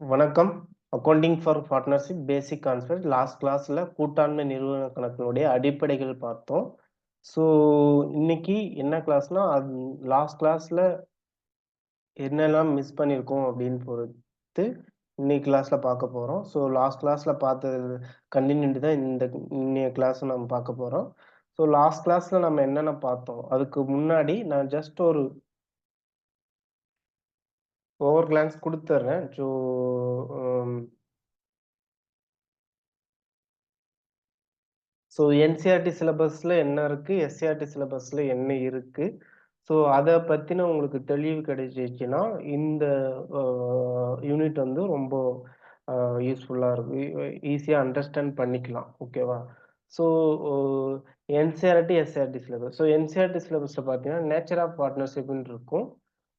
வணக்கம். Accounting for partnership basic concept. Last கிளாஸ்ல கூட்டாண்மை நிறுவன கணக்கினுடைய அடிப்படைகள் பார்த்தோம். ஸோ இன்னைக்கு என்ன கிளாஸ்னா, லாஸ்ட் கிளாஸ்ல என்னெல்லாம் மிஸ் பண்ணியிருக்கோம் அப்படின்னு பொறுத்து இன்னைக்கு கிளாஸ்ல பார்க்க போறோம். ஸோ லாஸ்ட் கிளாஸ்ல பார்த்தது கன்டினியூட்டி தான் இன்னைய கிளாஸ் நம்ம பார்க்க போறோம். ஸோ லாஸ்ட் கிளாஸ்ல நம்ம என்னென்ன பார்த்தோம்? அதுக்கு முன்னாடி நான் ஜஸ்ட் ஒரு ஓவர் கிளான்ஸ் குடுத்துர்றேன். ஸோ என்சிஇஆர்டி சிலபஸ்ல என்ன இருக்கு? எஸ்சிஇஆர்டி சிலபஸ்ல என்ன இருக்கு? ஸோ அத பத்தின உங்களுக்கு தெளிவு கிடைச்சிச்சுன்னா, இந்த அ யூனிட் வந்து ரொம்ப அ யூஸ்ஃபுல்லா இருக்கும். ஈஸியா அண்டர்ஸ்டாண்ட் பண்ணிக்கலாம். ஓகேவா? So NCERT, SCERT syllabus. So NCERT சிலபஸ்ல பார்த்தீங்கன்னா, நேச்சர் ஆஃப் பார்ட்னர்ஷிப்ன்னு இருக்கும்.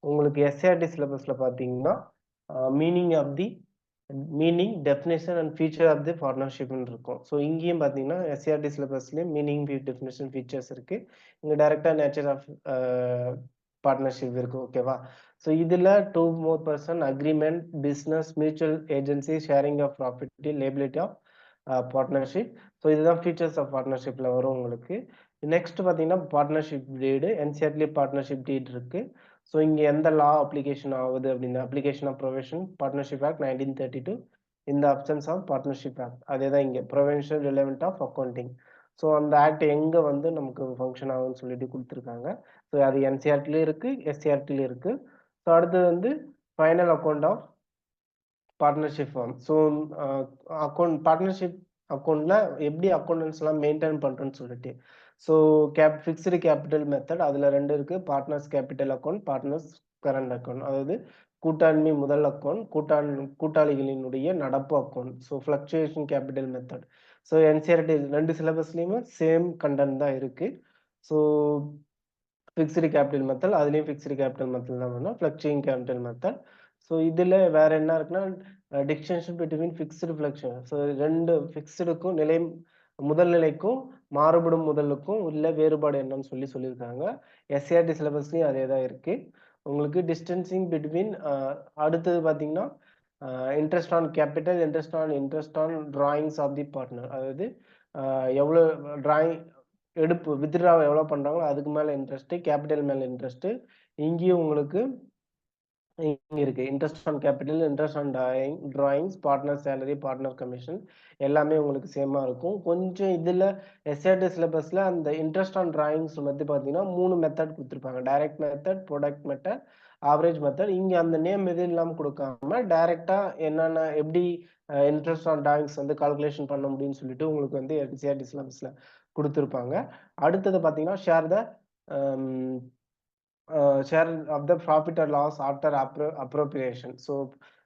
உங்களுக்கு எஸ்சிஇஆர்டி சிலபஸ்ல பார்த்தீங்கன்னா, meaning of the meaning, definition and feature of the பார்ட்னர்ஷிப்ன்னு இருக்கும். ஸோ இங்கேயும் பார்த்தீங்கன்னா, எஸ்சிஆர்டி சிலபஸ்லயும் மீனிங், டெஃபினிஷன், ஃபீச்சர்ஸ் இருக்கு. இங்க டைரக்ட்டா நேச்சர் ஆஃப் பார்ட்னர்ஷிப் இருக்கு. ஓகேவா? ஸோ இதுல 2 more person agreement, business, mutual agency, sharing of profit, liability of partnership. So இதுதான் ஃபீச்சர்ஸ் ஆஃப் பார்ட்னர்ஷிப்ல வரும் உங்களுக்கு. நெக்ஸ்ட் பார்த்தீங்கன்னா, பார்ட்னர்ஷிப் டீடு. என்சிஇஆர்டிலயே பார்ட்னர்ஷிப் டீட் இருக்கு. ஸோ இங்க எந்த லா அப்ளிகேஷன் ஆகுது அப்படின்னா, application of provision partnership act 1932 in the absence of partnership act. அதேதான் இங்க provincial relevant of accounting. So அந்த ஆக்ட் எங்க வந்து நமக்கு ஃபங்ஷன் ஆகும்னு சொல்லிட்டு குடுத்துருக்காங்க. ஸோ அது என்சிஇஆர்டிலயும் இருக்கு, எஸ்சிஇஆர்டிலயும் இருக்கு. ஸோ அடுத்தது வந்து final account of partnership firm. So partnership அக்கவுண்ட்ல எப்படி அக்கவுண்டன்ஸ்லாம் மெயின்டைன் பண்றோம்னு சொல்லிட்டு. ஸோ ஃபிக்ஸ்டு கேபிட்டல் மெத்தட் அதுல 2 இருக்கு. Partners capital account, partners current account. அதாவது கூட்டாண்மை முதல் அக்கவுண்ட், கூட்டாளிகளினுடைய நடப்பு account. So fluctuation capital method. So NCERT 2 சிலபஸ்லயுமே சேம் கண்டென்ட் தான் இருக்கு. ஸோ ஃபிக்ஸ்டு கேபிட்டல் மெத்தட், அதுலயும் ஃபிக்ஸ்டு கேபிட்டல் மெத்தட் தான் வேணும். Fluctuating capital method. ஸோ இதுல வேற என்ன இருக்குன்னா, distinction between fixed fluctuation. So 2 ஃபிக்ஸ்டுக்கும் முதல் நிலைக்கும் மாறுபடும் முதலுக்கும் உள்ள வேறுபாடு என்னன்னு சொல்லியிருக்காங்க. எஸ்சிஆர்டி சிலபஸ்லயும் அதே தான் இருக்கு. உங்களுக்கு டிஸ்டன்சிங் பிட்வீன் அடுத்தது பார்த்தீங்கன்னா, interest on capital, interest on drawings of the partner. அதாவது எவ்வளோ டிராயிங் வித்ட்ரா எவ்வளோ பண்றாங்களோ அதுக்கு மேல இன்ட்ரெஸ்ட், கேபிட்டல் மேல இன்ட்ரெஸ்ட். இங்கேயும் உங்களுக்கு இங்க இருக்கு. Interest on capital, interest on drawings, partner salary, partner commission எல்லாமே உங்களுக்கு சேமா இருக்கும். கொஞ்சம் இதுல எஸ்சிஆர்டி சிலபஸ்ல அந்த இன்ட்ரெஸ்ட் ஆன் டிராயிங்ஸ் வந்து பார்த்தீங்கன்னா 3 மெத்தட் குடுத்துருப்பாங்க. Direct method, product method, average method. இங்க அந்த நேம் எதுவும் இல்லாம குடுக்காம டைரக்ட்டா என்னென்ன எப்படி இன்ட்ரெஸ்ட் ஆன் டிராயிங்ஸ் வந்து கால்குலேஷன் பண்ண முடியும்னு சொல்லிட்டு உங்களுக்கு வந்து எஸ்சிஆர்டி சிலபஸ்ல குடுத்துருப்பாங்க. அடுத்தது பார்த்தீங்கன்னா, share of the profit and loss after appropriation. So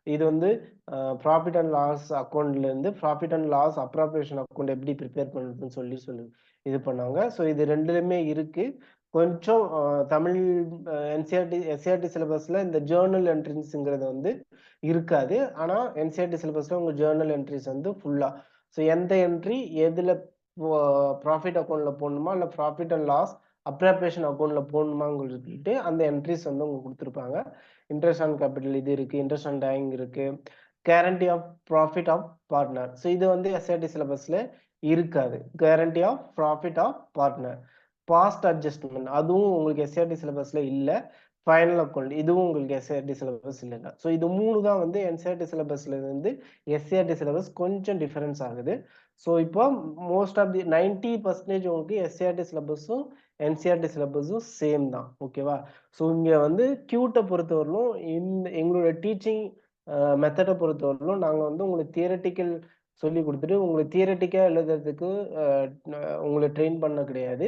இது வந்து ப்ராஃபிட் அண்ட் லாஸ் அக்கவுண்ட்ல இருந்து profit and loss appropriation account எப்படி ப்ரிப்பேர் பண்றதுன்னு சொல்லி இது பண்ணாங்க. ஸோ இது 2லயுமே இருக்கு. கொஞ்சம் தமிழ் எஸ்சிஆர்டி சிலபஸ்ல இந்த ஜர்னல் என்ட்ரிஸ்ங்கிறது வந்து இருக்காது. ஆனா என்சிஇஆர்டி சிலபஸ்ல உங்க ஜர்னல் என்ட்ரிஸ் வந்து ஃபுல்லா. ஸோ எந்த என்ட்ரி எதுல ப்ராஃபிட் அக்கவுண்ட்ல போடணுமா, இல்ல ப்ராஃபிட் அண்ட் லாஸ் அப்ராப்ரியேஷன் அக்கவுண்ட்ல போடணுமான்னு சொல்லிட்டு அந்த என்ட்ரிஸ் வந்து உங்களுக்கு கொடுத்துருப்பாங்க. இன்ட்ரெஸ்ட் ஆன் கேபிட்டல் இது இருக்கு, இன்ட்ரெஸ்ட் ஆன் டையிங் இருக்கு, guarantee of profit of partner. So இது வந்து எஸ்ஐடி சிலபஸ்ல இருக்காது. Guarantee of profit of partner, past adjustment அதுவும் உங்களுக்கு எஸ்ஐடி சிலபஸ்ல இல்ல. ஃபைனல் அக்கவுண்ட் இதுவும் உங்களுக்கு எஸ்ஐடி சிலபஸ் இல்லைங்க. ஸோ இது 3 தான் வந்து என்சிஇஆர்டி சிலபஸ்ல இருந்து எஸ்சிஆர்டி சிலபஸ் கொஞ்சம் டிஃபரன்ஸ் ஆகுது. ஸோ இப்போ மோஸ்ட் ஆஃப் தி 90% உங்களுக்கு எஸ்சிஆர்டி சிலபஸும் என்சிஇஆர்டி சிலபஸும் சேம் தான். ஓகேவா? ஸோ இங்க வந்து கியூட்ட பொறுத்தவரையிலும் எங்களோட டீச்சிங் மெத்தடை பொறுத்தவரையிலும் நாங்க வந்து உங்களுக்கு தியரட்டிக்கல் சொல்லி கொடுத்துட்டு உங்களுக்கு தியரட்டிக்கா எழுதுறதுக்கு உங்களை ட்ரெயின் பண்ண கிடையாது.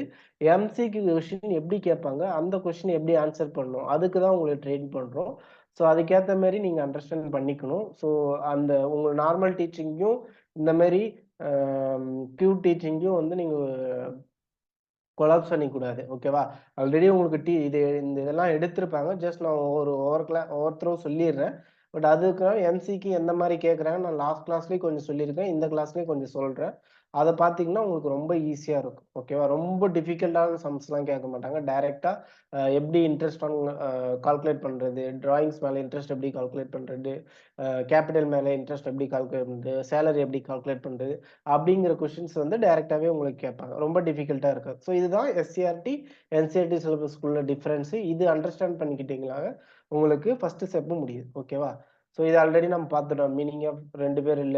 எம்சிக்யூ கொஸ்டின் எப்படி கேட்பாங்க, அந்த கொஸ்டின் எப்படி ஆன்சர் பண்ணணும், அதுக்கு தான் உங்களை ட்ரெயின் பண்றோம். ஸோ அதுக்கேற்ற மாதிரி நீங்க அண்டர்ஸ்டாண்ட் பண்ணிக்கணும். ஸோ அந்த உங்க நார்மல் டீச்சிங்கும் இந்த மாதிரி கியூ டீச்சிங்கும் வந்து நீங்க கொலாப்ஸ் பண்ணிக்கூடாது. ஓகேவா? ஆல்ரெடி உங்களுக்கு இந்த இதெல்லாம் எடுத்திருப்பாங்க. ஜஸ்ட் நான் ஒவ்வொருத்தரும் சொல்லிடுறேன். பட் அதுக்கு எம்சிக்கு எந்த மாதிரி கேட்குறாங்க நான் லாஸ்ட் கிளாஸ்லயும் கொஞ்சம் சொல்லியிருக்கேன். இந்த கிளாஸ்லயும் கொஞ்சம் சொல்றேன். அத பார்த்தீங்கன்னா உங்களுக்கு ரொம்ப ஈஸியா இருக்கும். ஓகேவா? ரொம்ப டிஃபிகல்ட்டான சம்ஸ்லாம் கேட்க மாட்டாங்க. டைரக்ட்டா எப்படி இன்ட்ரெஸ்ட் கால்குலேட் பண்றது? டிராயிங்ஸ் மேல இன்ட்ரெஸ்ட் எப்படி கால்குலேட் பண்றது? கேபிட்டல் மேல இன்ட்ரெஸ்ட் எப்படி கால்குலேட் பண்றது? சேலரி எப்படி கால்குலேட் பண்றது? அப்படிங்கிற கொஸ்டின்ஸ் வந்து டைரக்ட்டாவே உங்களுக்கு கேட்பாங்க. ரொம்ப டிஃபிகல்ட்டா இருக்காது. ஸோ இதுதான் எஸ்சிஆர்டி, என்சிஇஆர்டி சிலபஸ்க்குள்ள டிஃபரன்ஸ். இது அண்டர்ஸ்டாண்ட் பண்ணிக்கிட்டீங்களா உங்களுக்கு ஃபர்ஸ்ட் ஸ்டெப் முடியுது. ஓகேவா? ஸோ இது ஆல்ரெடி நம்ம பார்த்துட்டோம். மீனிங் ஆஃப் 2 பேர் இல்ல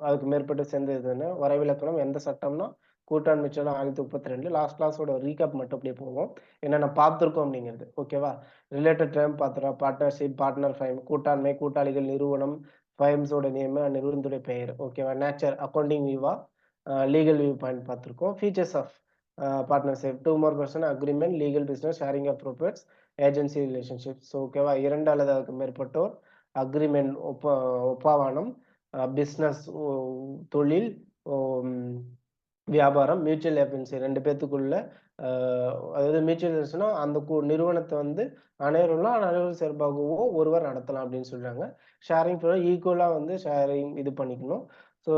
அதுக்கு மேற்பட்டு சேர்ந்ததுன்னு. வரைவிலக்கணம் எந்த சட்டம்னா கூட்டான் மிச்சம் 1032. லாஸ்ட் கிளாஸோட ரீகேப் மட்டும் அப்படியே போவோம். என்னென்ன பார்த்துருக்கோம் அப்படிங்கிறது. ஓகேவா? ரிலேட்டட் டேர்ம் பார்த்துட்டோம். பார்ட்னர்ஷிப், பார்ட்னர் ஃபைம், கூட்டாண்மை, கூட்டாளிகள், நிறுவனம், ஃபைம்ஸோட நேம், நிறுவனத்துடைய பெயர். ஓகேவா? நேச்சர், அக்கவுண்டிங் வியூவா, லீகல் வியூ பாயிண்ட் பார்த்துருக்கோம். Features of partnership, 2 more question, agreement, legal business, sharing of profits, agency relationship. So ஓகேவா? 2 அல்லது அதுக்கு மேற்பட்டோர், அக்ரிமெண்ட் ஒப்பாவானம், பிசினஸ் தொழில், வியாபாரம், மியூச்சுவல் ஏஜென்சி 2 பேத்துக்குள்ள அதாவது மியூச்சுவல் ஏஜென்சினா அந்த நிறுவனத்தை வந்து அனைவரும் சார்பாகவோ ஒருவர் நடத்தலாம் அப்படின்னு சொல்றாங்க. ஷேரிங் ஈக்குவலா வந்து ஷேரிங் இது பண்ணிக்கணும். ஸோ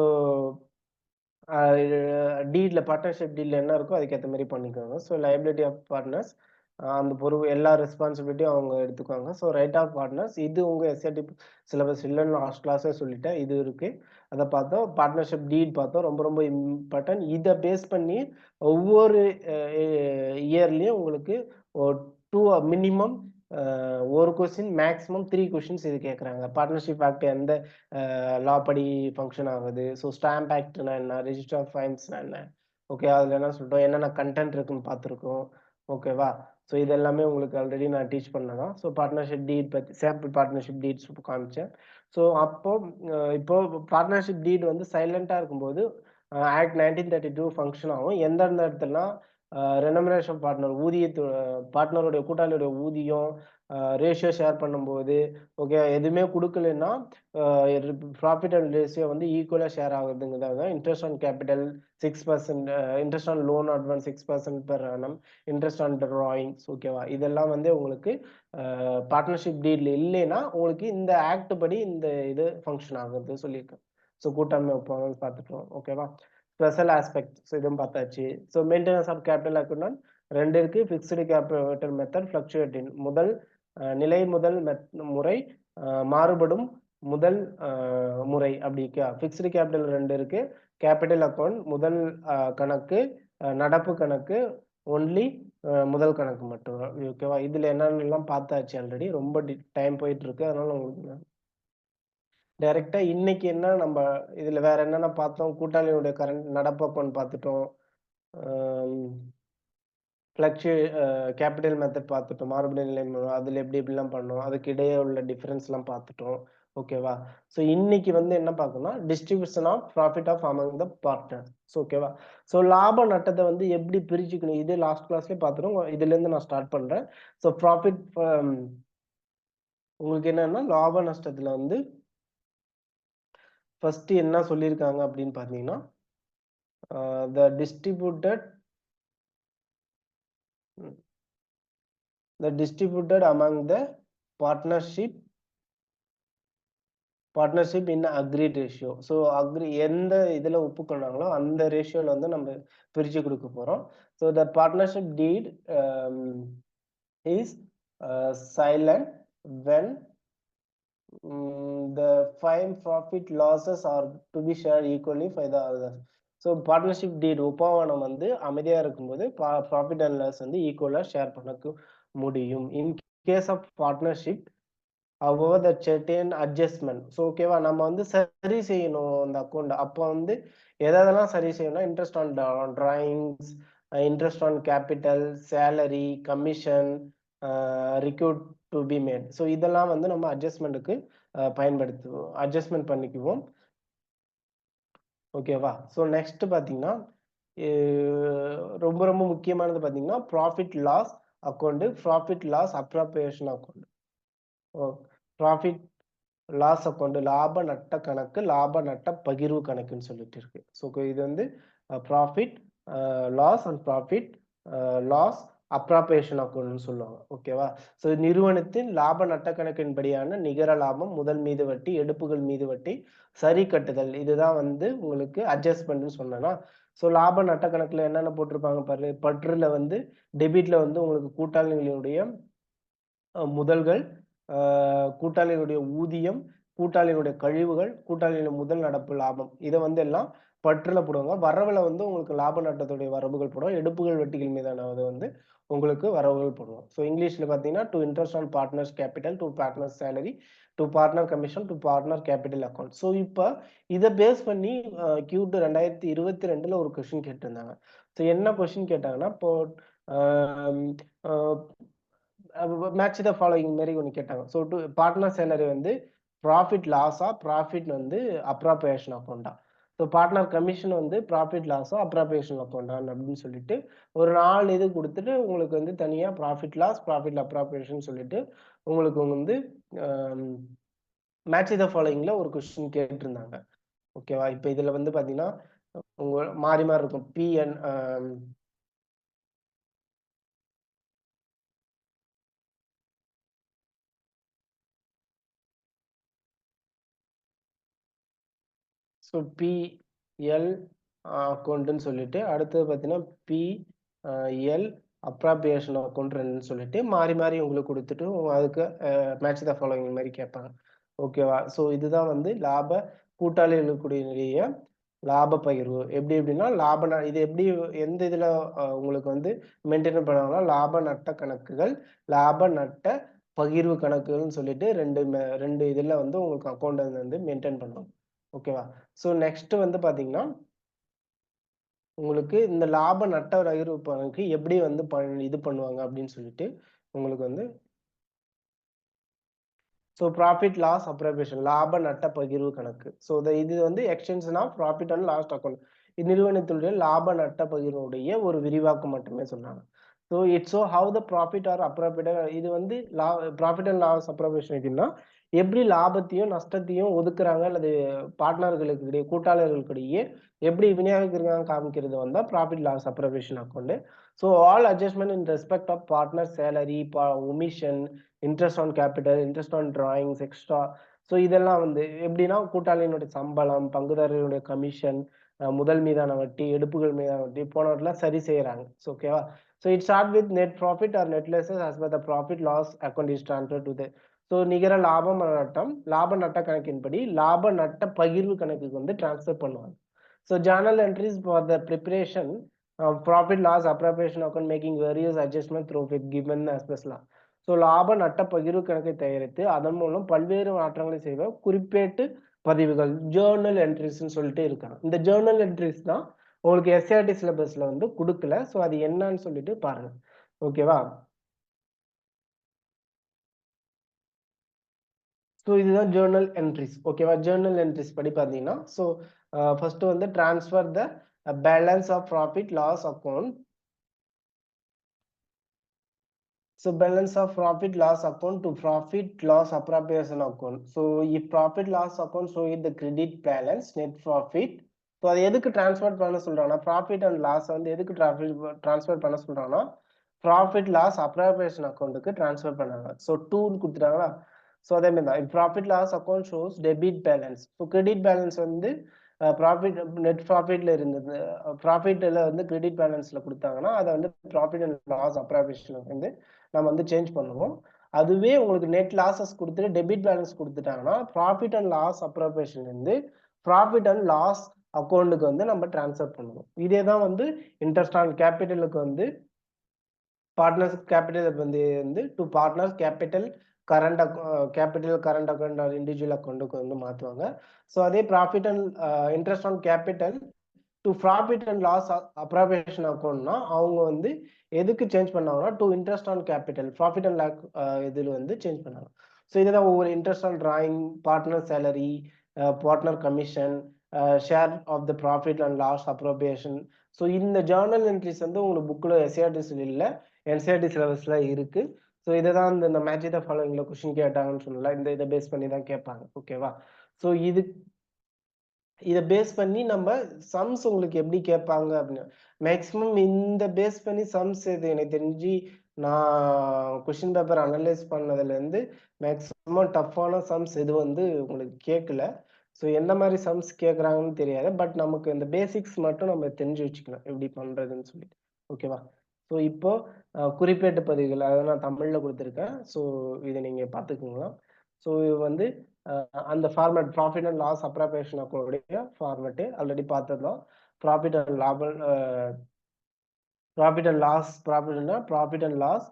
டீட்ல பார்ட்னர்ஷிப் டீட்ல என்ன இருக்கோ அதுக்கேற்ற மாதிரி பண்ணிக்கோங்க. ஸோ லைபிலிட்டி ஆஃப் பார்ட்னர்ஸ், அந்த பொறுப்பு எல்லா ரெஸ்பான்சிபிலிட்டியும் அவங்க எடுத்துக்குவாங்க. ஸோ ரைட் ஆஃப் பார்ட்னர்ஸ், இது உங்க எஸ்ஐடி சிலபஸ் இல்லைன்னு லாஸ்ட் கிளாஸே சொல்லிட்டேன். இது இருக்கு. அதை பார்த்தோம். பார்ட்னர்ஷிப் டீட் பார்த்தோம். ரொம்ப ரொம்ப இம்பார்ட்டன்ட். இதை பேஸ் பண்ணி ஒவ்வொரு இயர்லயும் உங்களுக்கு 2 மினிமம் ஒரு கொஸ்டின் மேக்ஸிமம் 3 கொஸ்டின்ஸ் இது கேட்குறாங்க. பார்ட்னர்ஷிப் ஆக்ட் எந்த லா படி ஃபங்க்ஷன் ஆகுது? ஸோ ஸ்டாம்ப் ஆக்ட்னா என்ன? ரெஜிஸ்டர் ஆஃப் ஃபைன்ஸ்னா என்ன? ஓகே. அதில் என்ன சொல்லிட்டோம்? என்னென்ன கண்டென்ட் இருக்குன்னு பார்த்துருக்கோம். ஓகேவா? ஸோ இது எல்லாமே உங்களுக்கு ஆல்ரெடி நான் டீச் பண்ணதான். ஸோ பார்ட்னர்ஷிப் டீட் பற்றி சாம்பிள் பார்ட்னர்ஷிப் டீட்ஸ் காமிச்சேன். ஸோ அப்போ இப்போ பார்ட்னர்ஷிப் டீட் வந்து சைலண்டாக இருக்கும்போது ஆக்ட் 1932 ஃபங்க்ஷன் ஆகும். எந்தெந்த இடத்துலலாம் ரெனமரேஷன் பார்ட்னர் பார்ட்னருடைய கூட்டாளியுடைய ஊதியம் ரேஷியோ ஷேர் பண்ணும்போது ஓகே எதுவுமே கொடுக்கலன்னா ப்ராஃபிட் அண்ட் ரேஷியோ வந்து ஈக்குவலாக ஷேர் ஆகுதுங்கிறதாங்க. Interest on capital 6%, interest on loan advance 6% per annum, interest on drawings. ஓகேவா? இதெல்லாம் வந்து உங்களுக்கு பார்ட்னர்ஷிப் டீட்ல இல்லைன்னா உங்களுக்கு இந்த ஆக்ட் படி இந்த இது ஃபங்க்ஷன் ஆகுது சொல்லியிருக்கேன். ஸோ கூட்டாண்மை ஒப்பந்தம் பார்த்துட்டோம். ஓகேவா? ஸ்பெஷல் ஆஸ்பெக்ட்ஸ் இதுவும் பார்த்தாச்சு. So maintenance of capital account 2 இருக்கு. ஃபிக்ஸ்டு கேபிட்டல் மெத்தட், ஃப்ளக்சுவேட்டிங் முதல் நிலை முதல் முறை, மாறுபடும் முதல் முறை அப்படி ஃபிக்ஸ்டு கேபிட்டல் 2 இருக்கு. கேபிட்டல் அக்கௌண்ட் முதல் கணக்கு, நடப்பு கணக்கு ஒன்லி முதல் கணக்கு மட்டும். ஓகேவா? இதுல என்னென்னலாம் பார்த்தாச்சு ஆல்ரெடி. ரொம்ப டைம் போயிட்டு இருக்கு. அதனால உங்களுக்கு டைரக்டா இன்னைக்கு என்ன நம்ம இதுல வேற என்னென்ன பார்த்தோம்? கூட்டாளியுடைய கரண்ட் நடப்பு அக்கௌண்ட் பார்த்துட்டோம். ஃப்ளக்ஷு கேபிட்டல் மெத்தட் பார்த்துட்டோம். மாறுபடும் நிலை அதுல எப்படி எப்படிலாம் பண்ணோம்? அதுக்கு இடையே உள்ள டிஃபரன்ஸ்லாம் பார்த்துட்டோம். ஓகேவா? ஸோ இன்னைக்கு வந்து என்ன பார்க்கணும்னா distribution of profit of among the partners. ஓகேவா? ஸோ லாப நட்டத்தை வந்து எப்படி பிரிச்சுக்கணும்? இது லாஸ்ட் கிளாஸ்லயே பார்த்துட்டோம். இதுல இருந்து நான் ஸ்டார்ட் பண்றேன். ஸோ ப்ராஃபிட் உங்களுக்கு என்னன்னா லாப நஷ்டத்துல வந்து ஃபர்ஸ்ட் என்ன சொல்லியிருக்காங்க அப்படின்னு பார்த்தீங்கன்னா the distributed among the partnership in agreed ratio. So எந்த இதுல ஒப்புக்கொண்டாங்களோ அந்த ரேஷியோல வந்து நம்ம பிரிச்சு கொடுக்க போறோம். So the partnership deed is silent when the fine profit losses are to be shared equally by the others. So partnership deed ஒப்பாவனம் வந்து அமைதியா இருக்கும்போது ப்ராஃபிட் அண்ட் லாஸ் வந்து ஈக்குவலா ஷேர் பண்ண முடியும். இன் கேஸ் ஆஃப் பார்ட்னர்ஷிப் அவர் த செர்டன் அட்ஜஸ்ட்மெண்ட். ஸோ ஓகேவா? நம்ம வந்து சரி செய்யணும் அந்த அக்கௌண்ட். அப்போ வந்து எதெல்லாம் சரி செய்யணும்னா interest on drawings, interest on capital, salary, commission, recruit to be made. So இதெல்லாம் வந்து நம்ம அட்ஜஸ்ட்மெண்ட்டுக்கு பயன்படுத்துவோம், அட்ஜஸ்ட்மெண்ட் பண்ணிக்குவோம். ஓகேவா? ஸோ நெக்ஸ்ட் பார்த்தீங்கன்னா ரொம்ப ரொம்ப முக்கியமானது பார்த்தீங்கன்னா profit loss account, profit loss appropriation account, profit loss account லாப நட்ட கணக்கு, லாப நட்ட பகிர்வு கணக்குன்னு சொல்லிட்டு இருக்கு. ஸோ இது வந்து profit loss and profit loss appropriation அக்கௌண்ட்னு சொல்லுவாங்க. ஓகேவா? ஸோ நிறுவனத்தின் லாப நட்ட கணக்கின்படியான நிகர லாபம், முதல் மீது வட்டி, எடுப்புகள் மீது வட்டி, சரி கட்டுதல். இதுதான் வந்து உங்களுக்கு அட்ஜஸ்ட்மெண்ட்னு சொன்னேனா. ஸோ லாப நட்ட கணக்குல என்னென்ன போட்டிருப்பாங்க பாரு. பற்றுல வந்து டெபிட்ல வந்து உங்களுக்கு கூட்டாளிகளுடைய முதல்கள், கூட்டாளிகளுடைய ஊதியம், ஊட்டாளியினுடைய கழிவுகள், கூட்டாளியின் முதல் நடப்பு லாபம். இத வந்து எல்லாம் பற்றுல போடுவாங்க. வரவுல வந்து உங்களுக்கு லாப நட்டத்துடைய வரவுகள் போடுவோம். எடுப்புகள், வெட்டிகள் மீதான இது வந்து உங்களுக்கு வரவுகள் போடுவோம். ஸோ இங்கிலீஷ்ல பார்த்தீங்கன்னா, to interest on partners capital, to partners salary, to partner commission, to partner capital account. So இப்ப இத பேஸ் பண்ணி Q2 2022ல ஒரு கொஸ்டின் கேட்டிருந்தாங்க. ஸோ என்ன கொஸ்டின் கேட்டாங்கன்னா, இப்போ ஆம் அ மேட்ச் த ஃபாலோயிங் மாரி ஒண்ணு கேட்டாங்க. ஸோ பார்ட்னர் சேலரி வந்து ப்ராஃபிட் லாஸா, ப்ராஃபிட் வந்து அப்ராப்ரியேஷன் அக்கவுண்டா? ஸோ பார்ட்னர் கமிஷன் வந்து ப்ராஃபிட் லாஸா, அப்ராப்ரியேஷன் அக்கவுண்டா அப்படின்னு சொல்லிட்டு ஒரு 4 இது குடுத்துட்டு உங்களுக்கு வந்து தனியா ப்ராஃபிட் லாஸ், ப்ராஃபிட் அப்ராப்ரியேஷன் சொல்லிட்டு உங்களுக்கு வந்து மேட்ச் த ஃபாலோயிங்ல ஒரு கொஸ்டின் கேட்டிருந்தாங்க. ஓகேவா? இப்ப இதுல வந்து பாத்தீங்கன்னா, உங்க மாறி மாறி இருக்கும். பிஎன் ஸோ பிஎல் அக்கௌண்ட்னு சொல்லிட்டு அடுத்தது பார்த்தீங்கன்னா பிஎல் அப்ராப்ரியேஷன் அக்கௌண்ட் ரெண்டுன்னு சொல்லிட்டு மாறி மாறி உங்களுக்கு கொடுத்துட்டு அதுக்கு மேட்ச் த ஃபாலோவிங் மாதிரி கேட்பாங்க. ஓகேவா? ஸோ இதுதான் வந்து லாப கூட்டாளிகளுக்குடைய லாப பகிர்வு. எப்படி எப்படின்னா இது எப்படி எந்த இதுல உங்களுக்கு வந்து மெயின்டைன் பண்ணுவாங்கன்னா லாப நட்ட கணக்குகள், லாப நட்ட பகிர்வு கணக்குகள்னு சொல்லிட்டு ரெண்டு இதுல வந்து உங்களுக்கு அக்கௌண்ட் வந்து மெயின்டைன் பண்ணுவாங்க. ஓகேவா? ஸோ நெக்ஸ்ட் வந்து பாத்தீங்கன்னா, உங்களுக்கு இந்த லாப நட்ட பகிர்வு கணக்கு எப்படி வந்து இது பண்ணுவாங்க அப்படின்னு சொல்லிட்டு உங்களுக்கு வந்து ஸோ ப்ராஃபிட் லாஸ் அப்ராப்ரியேஷன் லாப நட்ட பகிர்வு கணக்கு. ஸோ இது வந்து extension of profit and loss account. இந்நிறுவனத்தினுடைய லாப நட்ட பகிர்வுடைய ஒரு விரிவாக்கம் மட்டுமே சொன்னாங்க. So it's so how the profit are appropriate இது வந்து ப்ராஃபிட் அண்ட் லாஸ் அப்ராப்ரியேஷன் எப்படின்னா எப்படி லாபத்தையும் நஷ்டத்தையும் ஒதுக்குறாங்க அல்லது பார்ட்னர்களுக்கு இடையே கூட்டாளர்களுக்கிடையே எப்படி விநியோகிக்கிறாங்க காமிக்கிறது வந்தா profit loss appropriation account. So all adjustment in respect of partner salary, commission, interest on capital, interest on drawings, extra. So இதெல்லாம் வந்து எப்படின்னா கூட்டாளியினுடைய சம்பளம், பங்குதாரர்களுடைய கமிஷன், முதல் மீதான வட்டி, எடுப்புகள் மீதான வட்டி போனவற்றெல்லாம் சரி செய்யறாங்க. ஓகேவா? So it start with net profit or net losses as per the profit loss account is transferred to the. So நிகர லாபம் நட்டம் லாப நட்ட கணக்கின்படி லாப நட்ட பகிர்வு கணக்குக்கு வந்து டிரான்ஸ்ஃபர் பண்ணுவாங்க. So journal entries for the preparation profit loss appropriation account making various adjustment through with given as per law. ஸோ லாப நட்ட பகிர்வு கணக்கை தயாரித்து அதன் மூலம் பல்வேறு மாற்றங்களை செய்வ குறிப்பேட்டு பதிவுகள் ஜேர்னல் என்ட்ரிஸ்ன்னு சொல்லிட்டு இருக்காங்க. இந்த ஜேர்னல் என்ட்ரிஸ் தான் உங்களுக்கு எஸ்ஆர்டி சிலபஸ்ல வந்து கொடுக்கல. ஸோ அது என்னன்னு சொல்லிட்டு பாருங்க. ஓகேவா? ஸோ இதுதான் ஜேர்னல் என்ட்ரிஸ். ஓகேவா? ஜேர்னல் என்ட்ரிஸ் படி பார்த்தீங்கன்னா, ஸோ ஃபர்ஸ்ட் வந்து transfer the balance of profit loss account. So balance of profit loss account to profit loss appropriation account. So if profit loss account show it the credit balance net profit. So அது எதுக்கு transfer பண்ண சொல்றாங்கன்னா profit and loss வந்து எதுக்கு transfer பண்ண சொல்றாங்கன்னா profit loss appropriation அக்கௌண்ட்டுக்கு transfer பண்ணாங்க. ஸோ டூன்னு கொடுத்துட்டாங்களா? ஸோ அதே மாதிரி தான் profit loss account shows debit balance. So credit balance வந்து ப்ராஃபிட் நெட் ப்ராஃபிட்ல இருந்தது. ப்ராஃபிட்ல வந்து கிரெடிட் பேலன்ஸ்ல கொடுத்தாங்கன்னா அதை வந்து ப்ராஃபிட் அண்ட் லாஸ் அப்ராப்ரியேஷன் வந்து நம்ம வந்து சேஞ்ச் பண்ணுவோம். அதுவே உங்களுக்கு நெட் லாஸஸ் கொடுத்துட்டு டெபிட் பேலன்ஸ் கொடுத்துட்டாங்கன்னா ப்ராஃபிட் அண்ட் லாஸ் அப்ராப்ரியேஷன் இருந்து ப்ராஃபிட் அண்ட் லாஸ் அக்கௌண்ட்டுக்கு வந்து நம்ம டிரான்ஸ்ஃபர் பண்ணுவோம். இதே தான் வந்து இன்ட்ரெஸ்ட் ஆன் கேபிட்டலுக்கு வந்து பார்ட்னர்ஸ் கேபிட்டல் வந்து to partners capital current account or individual அக்கௌண்ட்டுக்கு வந்து மாற்றுவாங்க. ஸோ அதே profit and interest on capital to profit and loss appropriation அக்கௌண்ட்னா அவங்க வந்து எதுக்கு சேஞ்ச் பண்ணாங்கன்னா to interest on capital profit and loss இதில் வந்து சேஞ்ச் பண்ணாங்க. ஸோ இதுதான் ஒவ்வொரு interest on drawing, partner salary, partner commission, share of the profit and loss appropriation. So இந்த ஜேர்னல் என்ட்ரிஸ் வந்து உங்களுக்கு புக்கில் எஸ்ஆர்டிஸில் இல்லை, என்சிஆர்டி சிலபஸில் இருக்கு. ஸோ இதை தான் இந்த மேட்ச் த ஃபாலோவிங்ல கொஸ்டின் கேட்டாங்கன்னு சொல்லலாம். இதை பேஸ் பண்ணி தான் கேட்பாங்க. ஓகேவா? ஸோ இது இதை பேஸ் பண்ணி நம்ம சம்ஸ் உங்களுக்கு எப்படி கேட்பாங்க அப்படின்னு மேக்ஸிமம் இந்த பேஸ் பண்ணி சம்ஸ் இது எனக்கு தெரிஞ்சு நான் கொஷின் பேப்பர் அனலைஸ் பண்ணதுல இருந்து மேக்ஸிமம் டஃப்பான சம்ஸ் இது வந்து உங்களுக்கு கேட்கல. ஸோ எந்த மாதிரி சம்ஸ் கேட்குறாங்கன்னு தெரியாது. பட் நமக்கு இந்த பேசிக்ஸ் மட்டும் நம்ம தெரிஞ்சு வச்சுக்கலாம் எப்படி பண்றதுன்னு சொல்லிட்டு. ஓகேவா? ஸோ இப்போ குறிப்பேட்டு பதிவுகள் அதை நான் தமிழ்ல கொடுத்துருக்கேன். ஸோ இதை நீங்க பார்த்துக்குங்களா. ஸோ இது வந்து அந்த format profit and loss appropriation அக்கௌண்ட்டுடைய ஃபார்மேட்டு ஆல்ரெடி பார்த்ததுதான். ப்ராஃபிட் அண்ட் லாபம் profit and loss profit and loss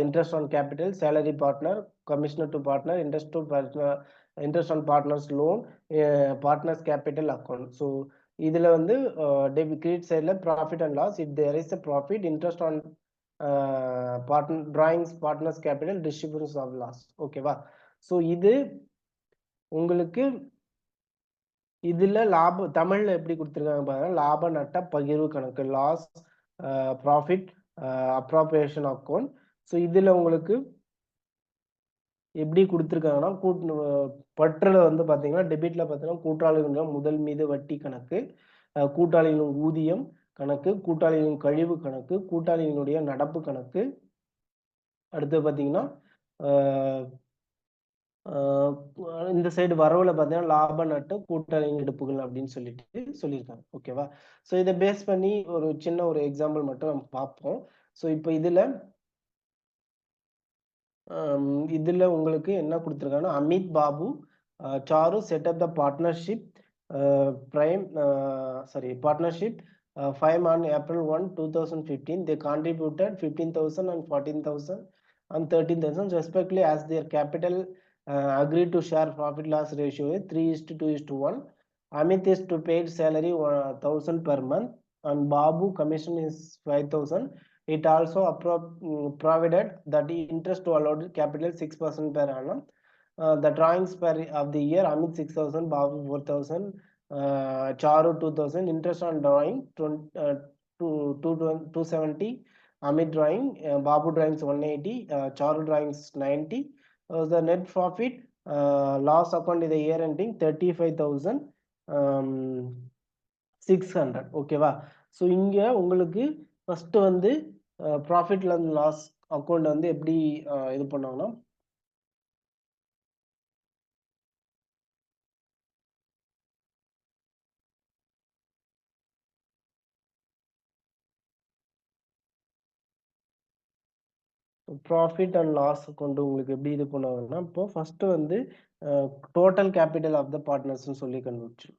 interest on capital salary partner commissioner to partner interest on partners loan partners capital account. So இதுல வந்து credit சைடில் profit and loss it there is a profit interest on partner drawings partners capital distributions of loss. ஓகேவா? So இது உங்களுக்கு இதுல தமிழ்ல எப்படி கொடுத்துருக்காங்க பாருங்க. லாப நட்ட பகிர்வு கணக்கு loss profit appropriation account. So இதுல உங்களுக்கு எப்படி கொடுத்துருக்காங்கன்னா பற்றுல வந்து பாத்தீங்கன்னா டெபிட்ல பாத்தீங்கன்னா கூட்டாளிகளின் முதல் மீது வட்டி கணக்கு, கூட்டாளிகளின் ஊதியம் கணக்கு, கூட்டாளிகளின் கழிவு கணக்கு, கூட்டாளிகளுடைய நடப்பு கணக்கு. அடுத்து பாத்தீங்கன்னா இந்த சைடு வரவுல பார்த்தீங்கன்னா லாப நட்டு கூட்டணி எடுப்புகள் அப்படின்னு சொல்லிட்டு சொல்லியிருக்காங்க. ஓகேவா? ஸோ இதை பேஸ் பண்ணி ஒரு சின்ன ஒரு எக்ஸாம்பிள் மட்டும் நம்ம பார்ப்போம். ஸோ இப்போ இதுல உங்களுக்கு என்ன கொடுத்துருக்காங்கன்னா Amit Babu Charu set up the partnership partnership 5 on April 1, 2015. They contributed 15,000 and 14,000 and 13,000 respectively as their capital agreed to share profit loss ratio is 3:2:1. Amit is to paid salary 1,000 per month and Babu commission is 5,000. It also provided that the interest to allowed capital 6% per annum. The drawings per of the year Amit 6,000, Babu 4,000, Charu 2,000. Interest on drawing 270. Amit drawing, Babu drawings 180, Charu drawings 90. The net profit loss account is the year ending 35,600. ஓகேவா? So இங்க உங்களுக்கு first வந்து profit and loss account வந்து எப்படி இது பண்ணாங்கன்னா profit and loss கொண்டு உங்களுக்கு எப்படி இது பண்ணுவாங்கன்னா இப்போ ஃபர்ஸ்ட் வந்து டோட்டல் கேபிட்டல் ஆஃப் த பார்ட்னர்ஸ்னு சொல்லி கண்டுபிடிச்சு.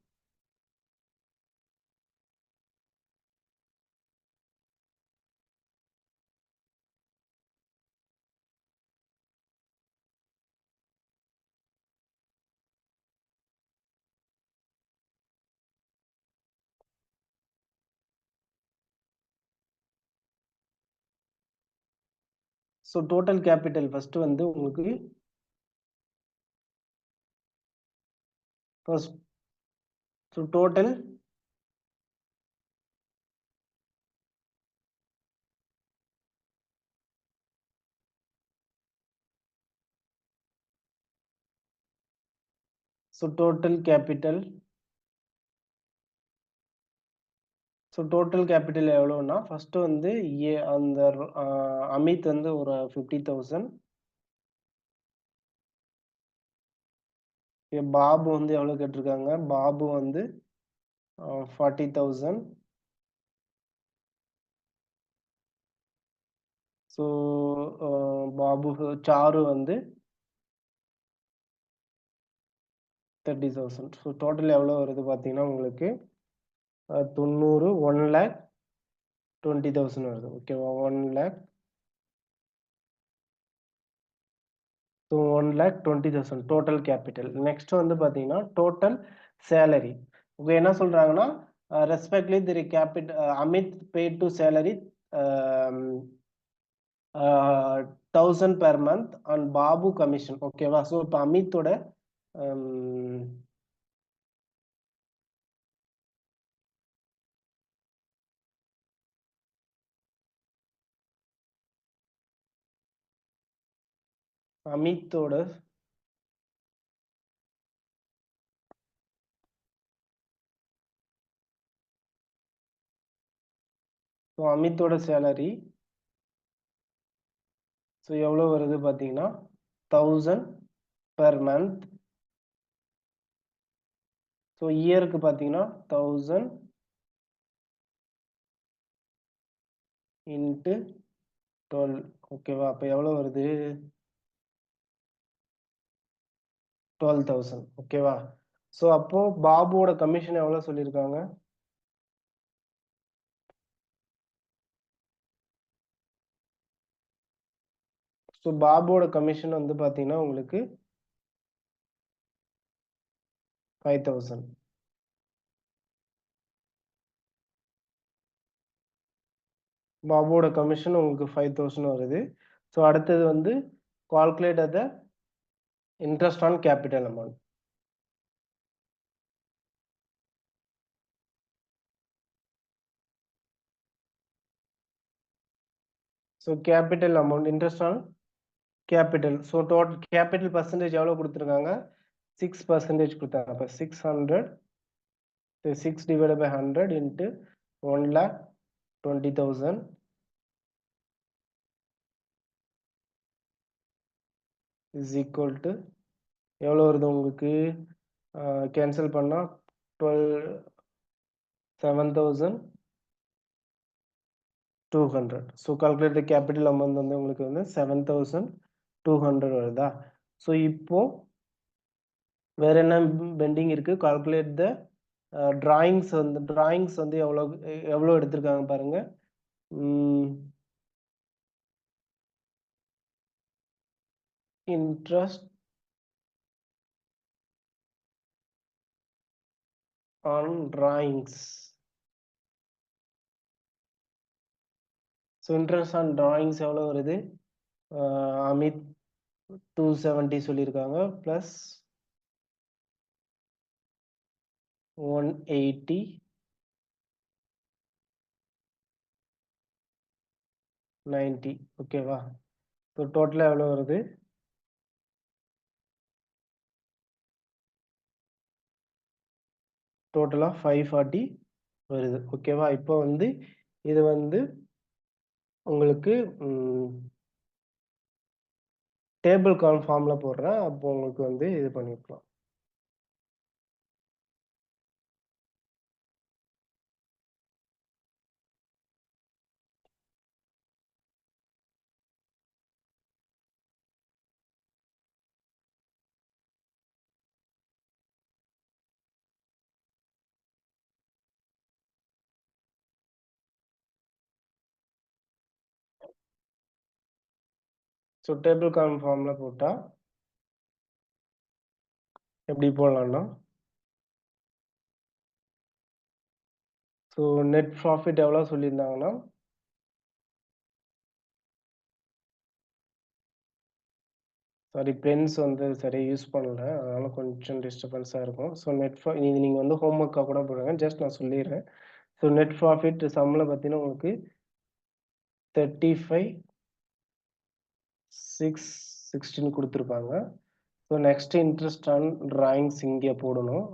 ஸோ டோட்டல் கேபிட்டல் ஃபர்ஸ்ட் வந்து உங்களுக்கு first so total total capital எவ்வளோன்னா ஃபர்ஸ்ட் வந்து அந்த அமித் வந்து ஒரு 50,000. பாபு வந்து எவ்வளவு கேட்டிருக்காங்க? பாபு வந்து 40,000. ஸோ பாபு சாரு வந்து 30,000. ஸோ டோட்டல் எவ்வளோ வருது பார்த்தீங்கன்னா உங்களுக்கு 90 1,20,000 வருது. ஓகேவா? 1,00,000. So 1,20,000 total capital. நெக்ஸ்ட் வந்து பார்த்தீங்கன்னா டோட்டல் சேலரி. ஓகே, என்ன சொல்றாங்கன்னா respectively the capital Amit paid to salary 1,000 per month and Babu commission. ஓகேவா? ஸோ இப்போ அமித்தோட அமித்தோட ஸோ அமித்தோட சேலரி ஸோ எவ்வளோ வருது பார்த்தீங்கன்னா 1000 பெர் மந்த். ஸோ இயருக்கு பார்த்தீங்கன்னா 1000 இன்ட்டு 12. ஓகேவா? அப்போ எவ்வளோ வருது? 12,000. ஓகேவா? ஸோ அப்போ பாபுவோட கமிஷன் எவ்வளோ சொல்லியிருக்காங்க? ஸோ பாபுவோட கமிஷன் வந்து பார்த்தீங்கன்னா உங்களுக்கு 5,000. பாபுவோட கமிஷன் உங்களுக்கு 5,000 வருது. ஸோ அடுத்தது வந்து calculate the interest on capital amount. So capital amount interest on capital. So total capital percentage எவ்வளோ கொடுத்துருக்காங்க? 6% கொடுத்தாங்க. அப்போ 600, 6 divided by 100 into 1,20,000 is equal to எவ்வளோ வருது உங்களுக்கு? கேன்சல் பண்ணால் 7,200. So calculate the capital amount வந்து உங்களுக்கு வந்து 7,200 வருதா? ஸோ இப்போ வேற என்ன பெண்டிங் இருக்கு? கால்குலேட் த டிராயிங்ஸ் வந்து எவ்வளோ எடுத்திருக்காங்க பாருங்க. Interest on drawings. So interest on drawings எவ்வளோ வருது? அமித் 270 சொல்லியிருக்காங்க ப்ளஸ் 180 90. ஓகேவா? ஸோ டோட்டலாக எவ்வளோ வருது? டோட்டலாக 540 வருது. ஓகேவா? இப்போ வந்து இது வந்து உங்களுக்கு டேபிள் ஃபார்மில் போடுறேன். அப்போ உங்களுக்கு வந்து இது பண்ணிக்கலாம். ஸோ டேபிள் ஃபார்மில் போட்டால் எப்படி போடலாம்னா, ஸோ நெட் ப்ராஃபிட் எவ்வளோ சொல்லியிருந்தாங்கன்னா சாரி பென்ஸ் வந்து சரியாக யூஸ் பண்ணல, அதனால கொஞ்சம் டிஸ்டர்பன்ஸாக இருக்கும். ஸோ இது நீங்கள் வந்து ஹோம்ஒர்க்காக கூட போடுங்க. ஜஸ்ட் நான் சொல்லிடுறேன். ஸோ நெட் ப்ராஃபிட் சம்மில் பார்த்தீங்கன்னா உங்களுக்கு 35,616 கொடுத்துருப்பாங்க. So next interest on drawings இங்கே போடணும்.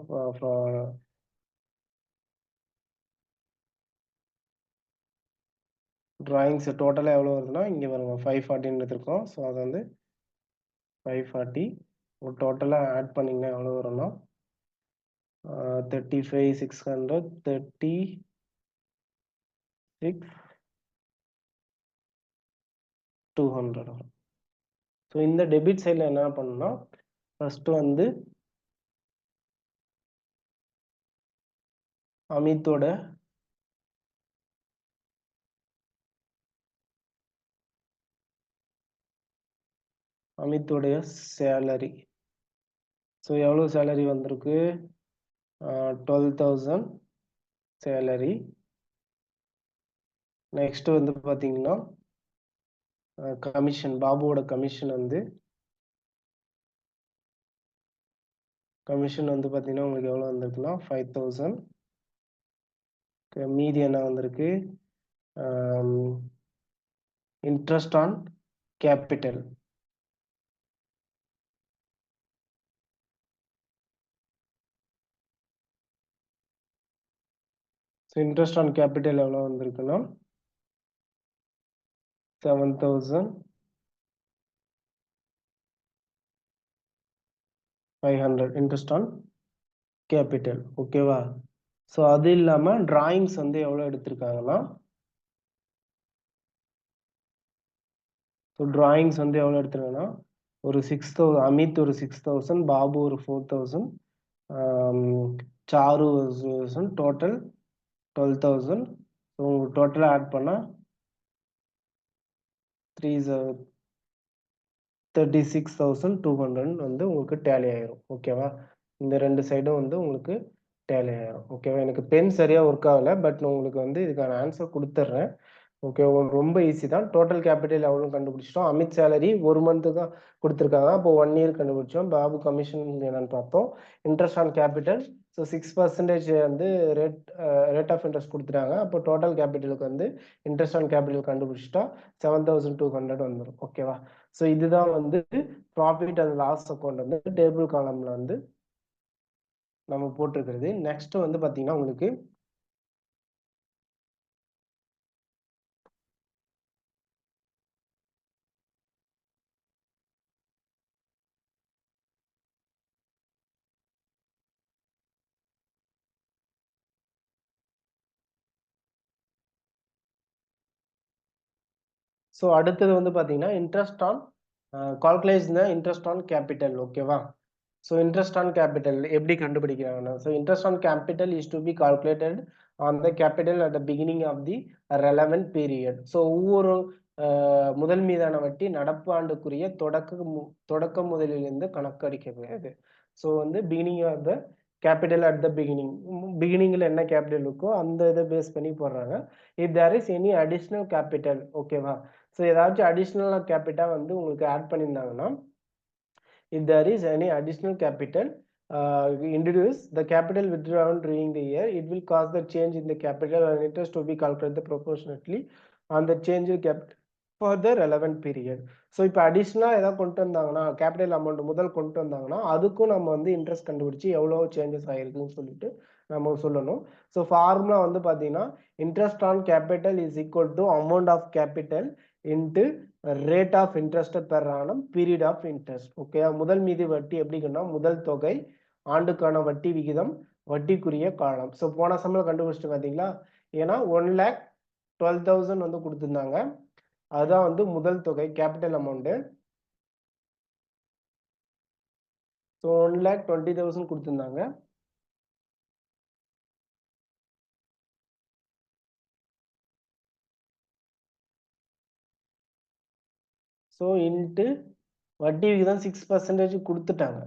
டிராயிங்ஸ் டோட்டலாக எவ்வளோ வருதுன்னா இங்கே பாருங்க 540 எடுத்திருக்கோம். ஸோ அதை வந்து 540 டோட்டலாக ஆட் பண்ணிங்கன்னா எவ்வளோ வரும்னா 35,600 36,200 வரும். ஸோ இந்த டெபிட் சைடில் என்ன பண்ணணும்னா ஃபர்ஸ்ட் வந்து அமித்தோடைய சேலரி. ஸோ எவ்வளோ சேலரி வந்திருக்கு? 12,000 சேலரி. நெக்ஸ்ட் வந்து பார்த்தீங்கன்னா கமிஷன், பாபுவோட கமிஷன் வந்து பார்த்தீங்கன்னா உங்களுக்கு எவ்வளோ வந்திருக்குன்னா 5,000. மீதி என்ன வந்திருக்கு? Interest on capital. So interest on capital எவ்வளோ வந்திருக்குன்னா 7,500 interest on capital. ஓகேவா? ஸோ அது இல்லாம டிராயிங்ஸ் வந்து எவ்வளோ எடுத்திருக்காங்கன்னா, ஸோ டிராயிங்ஸ் வந்து எவ்வளோ எடுத்திருக்காங்கன்னா, ஒரு 6,000, அமித் ஒரு 6,000, பாபு ஒரு 4,000, சாரு டோட்டல் 12,000. ஸோ டோட்டலாக ஆட் பண்ணால் 36,200 வந்து உங்களுக்கு டேலி ஆயிரும். ஓகேவா? இந்த ரெண்டு சைடும் வந்து உங்களுக்கு டேலி ஆயிரும். ஓகேவா? எனக்கு பென் சரியா ஒர்க் ஆகல. பட் நான் உங்களுக்கு வந்து இதுக்கான ஆன்சர் குடுத்துடுறேன். ஓகே. ரொம்ப ஈஸி தான். டோட்டல் கேபிட்டல் எவ்வளோன்னு கண்டுபிடிச்சிட்டோம். அமித் சேலரி 1 மந்த்து தான் குடுத்துருக்காங்க. அப்போ 1 இயர் கண்டுபிடிச்சோம். பாபு கமிஷன் என்னன்னு பார்த்தோம். Interest on capital. ஸோ 6% வந்து ரேட் ஆஃப் இன்ட்ரெஸ்ட் குடுத்துட்டாங்க. அப்போ டோட்டல் கேபிட்டலுக்கு வந்து இன்ட்ரெஸ்ட் ஆன் கேபிட்டல் கண்டுபிடிச்சிட்டா 7,200 வந்துரும். ஓகேவா? ஸோ இதுதான் வந்து ப்ராஃபிட் அண்ட் லாஸ் அக்கவுண்ட் வந்து டேபிள் காலம்ல வந்து நம்ம போட்டிருக்கிறது. நெக்ஸ்ட் வந்து பார்த்தீங்கன்னா உங்களுக்கு ஸோ அடுத்தது வந்து பார்த்தீங்கன்னா interest on calculate the interest on capital. ஓகேவா? ஸோ இன்ட்ரெஸ்ட் ஆன் கேபிட்டல் எப்படி கண்டுபிடிக்கிறாங்கன்னா, so interest on capital is to be calculated on the capital at the beginning of the relevant period. So ஒவ்வொரு முதல் மீதான வட்டி நடப்பு ஆண்டுக்குரிய தொடக்க முதலிலிருந்து கணக்கடிக்கப்படுகிறது. ஸோ வந்து beginning of the capital at the பிகினிங்ல என்ன கேபிட்டல் இருக்கோ அந்த இதை பேஸ் பண்ணி போடுறாங்க. If there is any additional capital. ஓகேவா? ஸோ ஏதாச்சும் அடிஷ்னல் கேபிட்டல் வந்து உங்களுக்கு ஆட் பண்ணியிருந்தாங்கன்னா, if there is any additional capital introduced, the capital withdrawn during the year, it will cause the change in the capital and interest to be calculated proportionately on the change in capital for the relevant period. So இப்போ அடிஷ்னலாக ஏதாவது கொண்டு வந்தாங்கன்னா, capital amount முதல் கொண்டு வந்தாங்கன்னா, அதுக்கும் நம்ம வந்து இன்ட்ரெஸ்ட் கண்டுபிடிச்சி எவ்வளோ சேஞ்சஸ் ஆகிருக்குன்னு சொல்லிட்டு நம்ம சொல்லணும். ஸோ ஃபார்முலா வந்து பார்த்தீங்கன்னா, interest on capital is equal to amount of capital into rate of interest per annum period of interest. Okay. முதல் மீது வட்டி எப்படின்னா, முதல் தொகை, ஆண்டுக்கான வட்டி விகிதம், வட்டிக்குரிய காலம். ஸோ போன சம்பளம் கண்டுபிடிச்சிட்டு பார்த்தீங்களா? ஏன்னா 1,12,000 வந்து கொடுத்துருந்தாங்க. அதுதான் வந்து முதல் தொகை, கேபிட்டல் அமௌண்ட். ஸோ 1,20,000 கொடுத்துருந்தாங்க. ஸோ இன்ட்டு வட்டி விகிதம் 6% கொடுத்துட்டாங்க.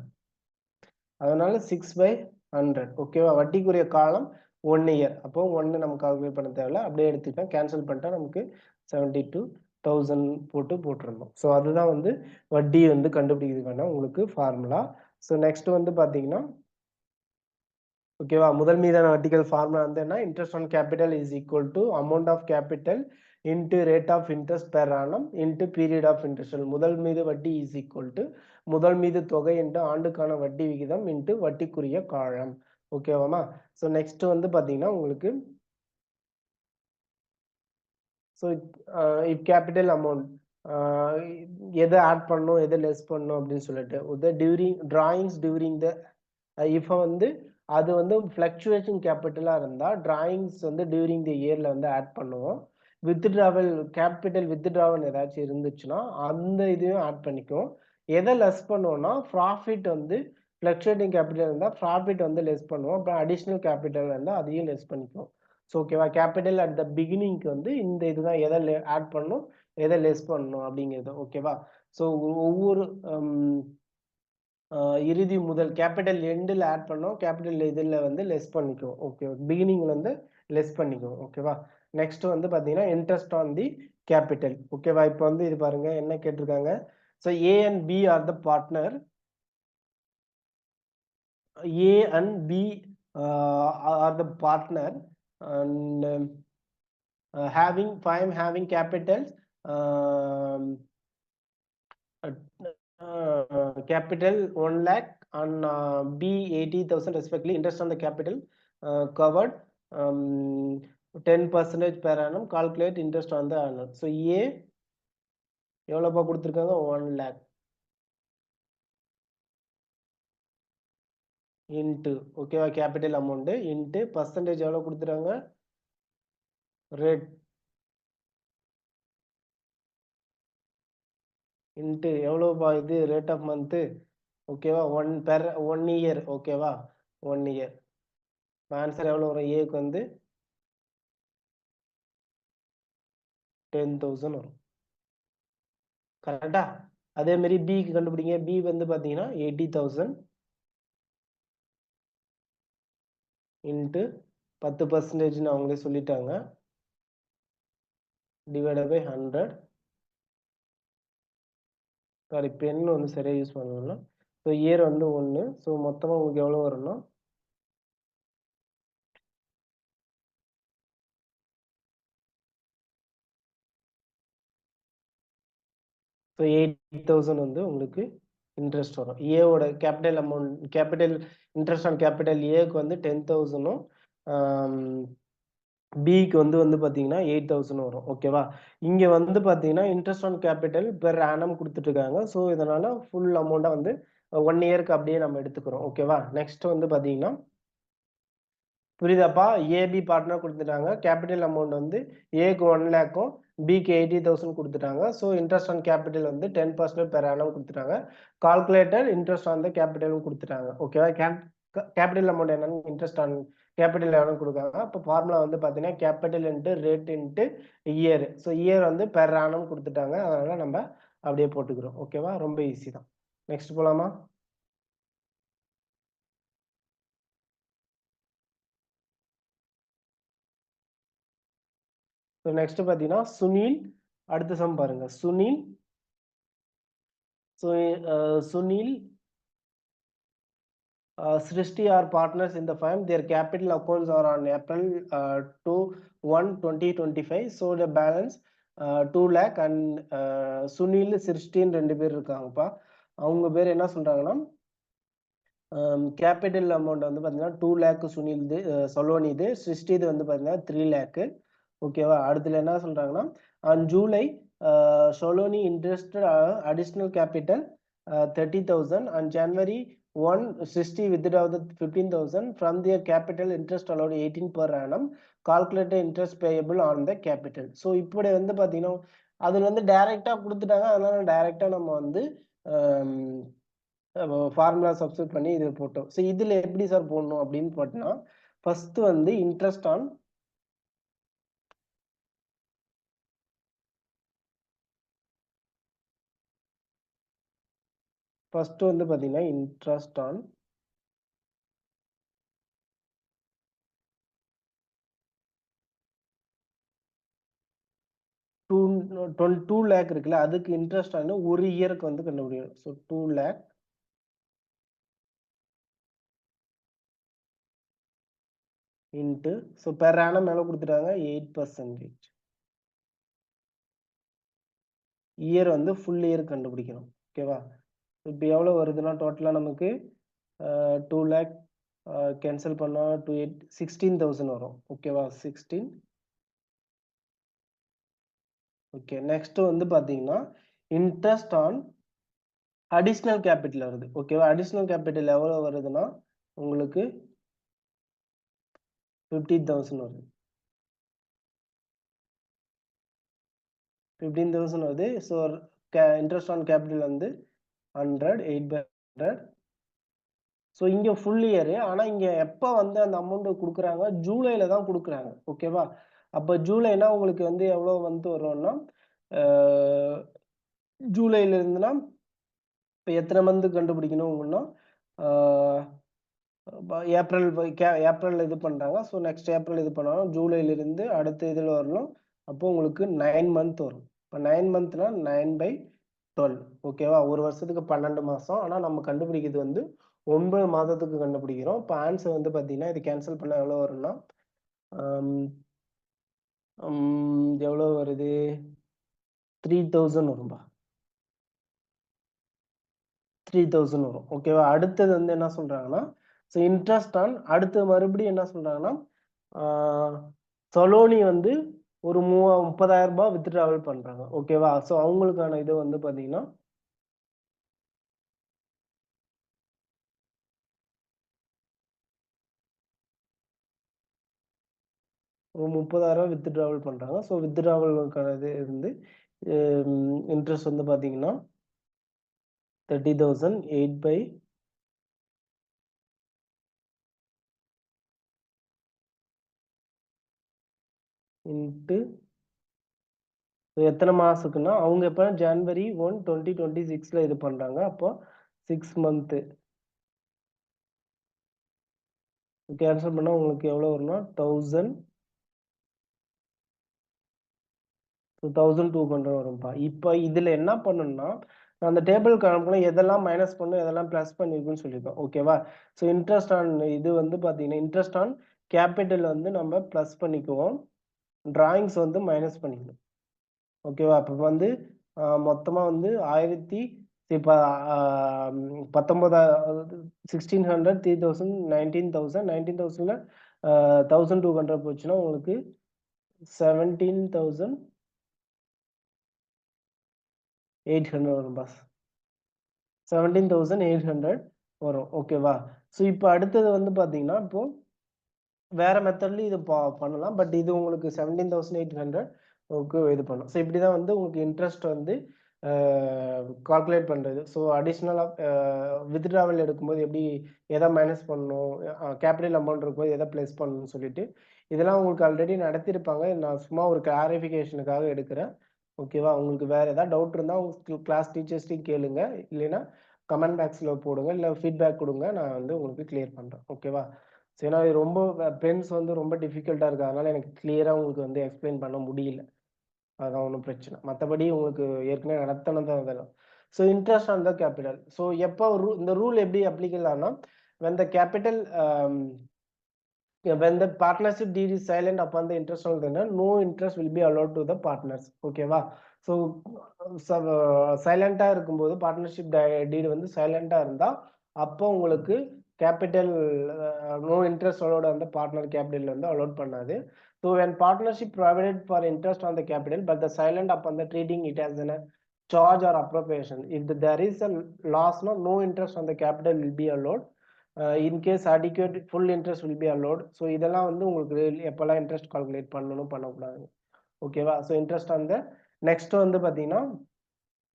அதனால 6/100. ஓகேவா? வட்டிக்குரிய காலம் 1 இயர். அப்போ 1 நம்ம கால்குலேட் பண்ண தேவையில்ல. அப்படியே எடுத்துக்கிட்டா கேன்சல் பண்ணிட்டா நமக்கு 72,000 போட்டிருந்தோம். ஸோ அதுதான் வந்து வட்டி வந்து கண்டுபிடிக்கிறதுக்கான உங்களுக்கு ஃபார்முலா. ஸோ நெக்ஸ்ட் வந்து பார்த்தீங்கன்னா, ஓகேவா? முதல் மீதான வட்டிகள் ஃபார்முலா வந்து என்ன? Interest on capital is equal to amount of capital into rate of interest per annum into period of interest. முதல் மீது வட்டி இஸ் ஈக்குவல் டு முதல் மீது தொகை என்று ஆண்டுக்கான வட்டி விகிதம் இன்ட்டு வட்டிக்குரிய காலம். ஓகேவாமா? ஸோ நெக்ஸ்ட் வந்து பார்த்தீங்கன்னா உங்களுக்கு ஸோ இப் கேபிட்டல் அமௌண்ட் எதை ஆட் பண்ணணும், எதை லெஸ் பண்ணணும் அப்படின்னு சொல்லிட்டு டியூரிங் டிராயிங்ஸ் டியூரிங் த இப்போ வந்து அது வந்து ஃப்ளக்சுவேஷன் கேபிட்டலாக இருந்தால் டிராயிங்ஸ் வந்து டியூரிங் தி இயரில் வந்து ஆட் பண்ணுவோம். வித்ட்ராவல் கேபிட்டல் வித்ட்ராவல் ஏதாச்சும் இருந்துச்சுன்னா அந்த இதையும் ஆட் பண்ணிக்குவோம். எதை லெஸ் பண்ணுவோம்னா ப்ராஃபிட் வந்து ஃப்ளக்சுவேட்டிங் கேபிட்டல் இருந்தால் ப்ராஃபிட் வந்து லெஸ் பண்ணுவோம். அப்புறம் அடிஷ்னல் கேபிட்டல் இருந்தால் அதையும் லெஸ் பண்ணிக்குவோம். ஸோ ஓகேவா? கேபிட்டல் அட் த பிகினிங்க்கு வந்து இந்த இதுதான் எதை ஆட் பண்ணணும், எதை லெஸ் பண்ணணும் அப்படிங்கிறது. ஓகேவா? ஸோ ஒவ்வொரு இறுதி முதல் கேபிட்டல் எண்டில் ஆட் பண்ணோம், கேபிட்டல் இதில் வந்து லெஸ் பண்ணிக்குவோம். ஓகே. பிகினிங்ல வந்து லெஸ் பண்ணிக்குவோம். ஓகேவா? நெக்ஸ்ட் வந்து பார்த்தீங்கன்னா இன்ட்ரெஸ்ட் ஆன் தி கேபிட்டல். ஓகேவா? இப்போ வந்து இது பாருங்க என்ன கேட்டிருக்காங்க. So A and B are the partner. A and B are the partner and having capitals capital 1 lakh and B 80,000 respectively. Interest on the capital covered 10% per annum. Calculate interest on the annum. So A எவ்வளோப்பா கொடுத்துருக்காங்க? 1 lakh into, ஓகேவா, capital amount into percentage எவ்வளோ கொடுத்துருக்காங்க? Rate into எவ்வளோப்பா இது rate half month, ஓகேவா, 1 year, ஓகேவா, 1 year. Answer எவ்வளோ வரும்? ஏக்கு வந்து 10,000 வரும். கரெக்டா? அதே மாதிரி பிக்கு கண்டுபிடிங்க. பி வந்து பார்த்தீங்கன்னா 80,000 இன்ட்டு 10% அவங்களே சொல்லிட்டாங்க, டிவைடட் பை 100. சாரி, பென் வந்து சரியாக யூஸ் பண்ணணும். ஸோ இயர் வந்து 1. ஸோ மொத்தமாக உங்களுக்கு எவ்வளோ வரும்னா ஸோ 80,000 வந்து உங்களுக்கு இன்ட்ரெஸ்ட் வரும். ஏவோட capital amount, capital interest on capital ஏக்கு வந்து 10,000ம், பிக்கு வந்து பார்த்தீங்கன்னா 8,000 வரும். ஓகேவா? இங்கே வந்து பார்த்தீங்கன்னா interest on capital per annum கொடுத்துட்ருக்காங்க. ஸோ இதனால் ஃபுல் அமௌண்ட்டாக வந்து 1 இயருக்கு அப்படியே நம்ம எடுத்துக்கிறோம். ஓகேவா? நெக்ஸ்ட் வந்து பார்த்தீங்கன்னா, புரியுதாப்பா? ஏபி பார்ட்னர் கொடுத்துட்டாங்க. கேபிட்டல் அமௌண்ட் வந்து ஏக்கு 1 லேக்கும் பிக்கு 80,000 கொடுத்துட்டாங்க. ஸோ இன்ட்ரெஸ்ட் ஆன் கேபிட்டல் வந்து 10% பெர் ஆனம் கொடுத்துட்டாங்க. கால்குலேட்டர் இன்ட்ரெஸ்ட் ஆன் த கேபிட்டலும் கொடுத்துட்டாங்க. ஓகேவா? கேபிட்டல் அமௌண்ட் என்னன்னு இன்ட்ரெஸ்ட் ஆன் கேபிட்டல் எவ்வளோ கொடுக்காங்க. அப்போ ஃபார்முலா வந்து பார்த்தீங்கன்னா capital into rate into year. So year வந்து பெர் ஆனம் கொடுத்துட்டாங்க. அதனால நம்ம அப்படியே போட்டுக்கிறோம். ஓகேவா? ரொம்ப ஈஸி தான். நெக்ஸ்ட் போலாமா? ஸோ நெக்ஸ்ட் பார்த்தீங்கன்னா சுனில். அடுத்த சம் பாருங்க. Sunil. So Sunil, Srishti are partners in the firm. Their capital accounts are on April 1, 2025. So the balance 2 lakh and Sunil, Srishti ரெண்டு பேர் இருக்காங்கப்பா. அவங்க பேர் என்ன சொல்றாங்கன்னா, கேபிட்டல் அமௌண்ட் வந்து பார்த்தீங்கன்னா 2 லேக் சுனில்து, சலோனிது, சிருஷ்டிது வந்து பார்த்தீங்கன்னா 3 லேக்கு. ஓகேவா? அடுத்துல என்ன சொல்றாங்கன்னா, on July Saloni interested additional capital 30,000. On January 1, Srishti withdrew the 15,000 from their capital interest allowed 18 per annum. Calculated interest payable on the capital. So இப்படி வந்து பார்த்தீங்கன்னா அதில் வந்து டைரெக்டாக கொடுத்துட்டாங்க. அதனால டைரெக்டாக நம்ம வந்து ஃபார்முலா சப்ஸ்டியூட் பண்ணி இதில் போட்டோம். ஸோ இதில் எப்படி சார் போடணும் அப்படின்னு பார்த்தீங்கன்னா, ஃபர்ஸ்ட் வந்து இன்ட்ரெஸ்ட் ஆன், ஃபர்ஸ்ட் வந்து பார்த்தீங்கன்னா இன்ட்ரெஸ்ட் ஆன் 2 லேக் இருக்குல்ல, அதுக்கு இன்ட்ரெஸ்ட் ஆன் ஒரு இயருக்கு வந்து கண்டுபிடிக்கணும். So 2 lakh into, so per annum மேலே கொடுத்துட்டாங்க 8%. இயர் வந்து ஃபுல் இயர் கண்டுபிடிக்கணும். ஓகேவா? இப்போ எவ்வளோ வருதுன்னா டோட்டலாக நமக்கு 2 லேக் கேன்சல் பண்ணால் 16,000 வரும். ஓகேவா? 16. ஓகே. நெக்ஸ்ட் வந்து பார்த்தீங்கன்னா இன்ட்ரெஸ்ட் ஆன் அடிஷ்னல் கேபிட்டல் வருது. ஓகேவா? அடிஷ்னல் கேபிட்டல் எவ்வளோ வருதுன்னா உங்களுக்கு 15,000 வருது. 15,000 வருது. ஸோ இன்ட்ரெஸ்ட் ஆன் கேபிட்டல் வந்து 100, 8/100. ஸோ இங்கே ஃபுல் இயரு. ஆனால் இங்கே எப்போ வந்து அந்த அமௌண்ட் கொடுக்குறாங்க? ஜூலையில் தான் கொடுக்குறாங்க. ஓகேவா? அப்போ ஜூலைனா உங்களுக்கு வந்து எவ்வளோ வந்து வரும்னா, ஜூலைல இருந்துன்னா இப்போ எத்தனை மந்த் கண்டுபிடிக்கணும்னா, ஏப்ரல் ஏப்ரல் இது பண்ணுறாங்க. ஸோ நெக்ஸ்ட் ஏப்ரல் இது பண்ணாலும் ஜூலைலேருந்து அடுத்த இதில் வரணும். அப்போ உங்களுக்கு 9 மந்த் வரும். இப்போ 9 மந்த்னா 9/12. ஓகேவா? ஒரு வருஷத்துக்கு 12 மாதம். ஆனால் நம்ம கண்டுபிடிக்கிறது வந்து 9 மாதத்துக்கு கண்டுபிடிக்கிறோம். இப்போ ஆன்சர் வந்து பார்த்தீங்கன்னா இது கேன்சல் பண்ணால் எவ்வளோ வரும்னா, எவ்வளோ வருது? 3,000 வரும்பா. 3,000 வரும். ஓகேவா? அடுத்தது வந்து என்ன சொல்றாங்கன்னா, ஸோ இன்ட்ரெஸ்ட் ஆன், அடுத்து மறுபடியும் என்ன சொல்றாங்கன்னா, சலோனி வந்து ஒரு 30,000 வித்ட்ராவல் பண்றாங்க. ஓகேவா? ஸோ அவங்களுக்கான இது வந்து பார்த்தீங்கன்னா, ஒரு 30,000 வித்ட்ராவல் பண்றாங்க. ஸோ வித்ட்ராவலுக்கான இது வந்து இன்ட்ரெஸ்ட் வந்து பார்த்தீங்கன்னா, 30,000 8 பை இன்ட்டு எத்தன மாசத்துக்குன்னா, அவங்க எப்ப ஜனவரி 1, 2026ல இது பண்றாங்க. அப்போ 6 மந்த்து. கேன்சல் பண்ணா உங்களுக்கு எவ்வளோ வரும்னா, 1000 1200 வரும்பா. இப்ப இதுல என்ன பண்ணணும்னா, நான் அந்த டேபிள்க்கு அனுப்புன எதெல்லாம் மைனஸ் பண்ணணும், எதெல்லாம் பிளஸ் பண்ணிருக்குன்னு சொல்லியிருக்கோம். ஓகேவா? ஸோ இன்ட்ரெஸ்ட் ஆன் இது வந்து பார்த்தீங்கன்னா, இன்ட்ரெஸ்ட் ஆன் கேபிட்டல் வந்து நம்ம பிளஸ் பண்ணிக்குவோம். டிராயிங்ஸ் வந்து மைனஸ் பண்ணிக்கணும். ஓகேவா? அப்ப வந்து மொத்தமா வந்து 1000 இப்ப 19 1600 3000 19,000 19,000ல 1200 போச்சுன்னா உங்களுக்கு 17,800 வரும் பாஸ். 17,800 வரும். ஓகேவா? ஸோ இப்ப அடுத்தது வந்து பார்த்தீங்கன்னா, இப்போ வேற மெத்தட்லயும் இது பண்ணலாம். பட் இது உங்களுக்கு 17,800 க்கு இது பண்ணும். ஸோ இப்படிதான் வந்து உங்களுக்கு இன்ட்ரெஸ்ட் வந்து கால்குலேட் பண்றது. ஸோ அடிஷனலா வித்ட்ராவல் எடுக்கும்போது எப்படி எத மைனஸ் பண்ணணும், கேப்பிட்டல் அமௌண்ட் இருக்கும்போது எத பிளஸ் பண்ணணும்னு சொல்லிட்டு, இதெல்லாம் உங்களுக்கு ஆல்ரெடி நடத்தியிருப்பாங்க. நான் சும்மா ஒரு கிளாரிஃபிகேஷனுக்காக எடுக்கிறேன். ஓகேவா? உங்களுக்கு வேற ஏதாவது டவுட் இருந்தா உங்க கிளாஸ் டீச்சர்ஸ்ட்டயும் கேளுங்க. இல்லைன்னா கமெண்ட் பாக்ஸ்ல போடுங்க. இல்ல ஃபீட்பேக் குடுங்க. நான் வந்து உங்களுக்கு கிளியர் பண்றேன். ஓகேவா? ஸோ ஏன்னா இது ரொம்ப பென்ஸ் வந்து ரொம்ப டிஃபிகல்ட்டா இருக்கு. அதனால எனக்கு கிளியரா உங்களுக்கு வந்து எக்ஸ்பிளைன் பண்ண முடியல. அதான் ஒண்ணும் பிரச்சனை. மத்தபடி உங்களுக்கு ஏற்கனவே நடத்துனது தான் இதெல்லாம். So interest on the capital. So எப்போ இந்த ரூல் எப்படி அப்ளிகபிள் ஆனா, when the capital when the partnership deed is silent upon the interest on the lender, no interest will be allowed to the partners. ஓகேவா? So சைலண்டா இருக்கும்போது partnership deed வந்து சைலண்டா இருந்தா, அப்போ உங்களுக்கு கேபிட்டல் நோ இன்ட்ரெஸ்ட் அலோட் அந்த பார்ட்னர் கேபிட்டல் வந்து அலோட் பண்ணாது. So when partnership provided for interest on the capital, but the silent upon the treating it as a charge or appropriation. If there is a loss, no interest on the capital will be allowed. In case adequate full interest will be allowed. So இதெல்லாம் வந்து உங்களுக்கு எப்பெல்லாம் interest calculate பண்ணணும் பண்ணக்கூடாது. ஓகேவா? So interest அந்த next வந்து பார்த்தீங்கன்னா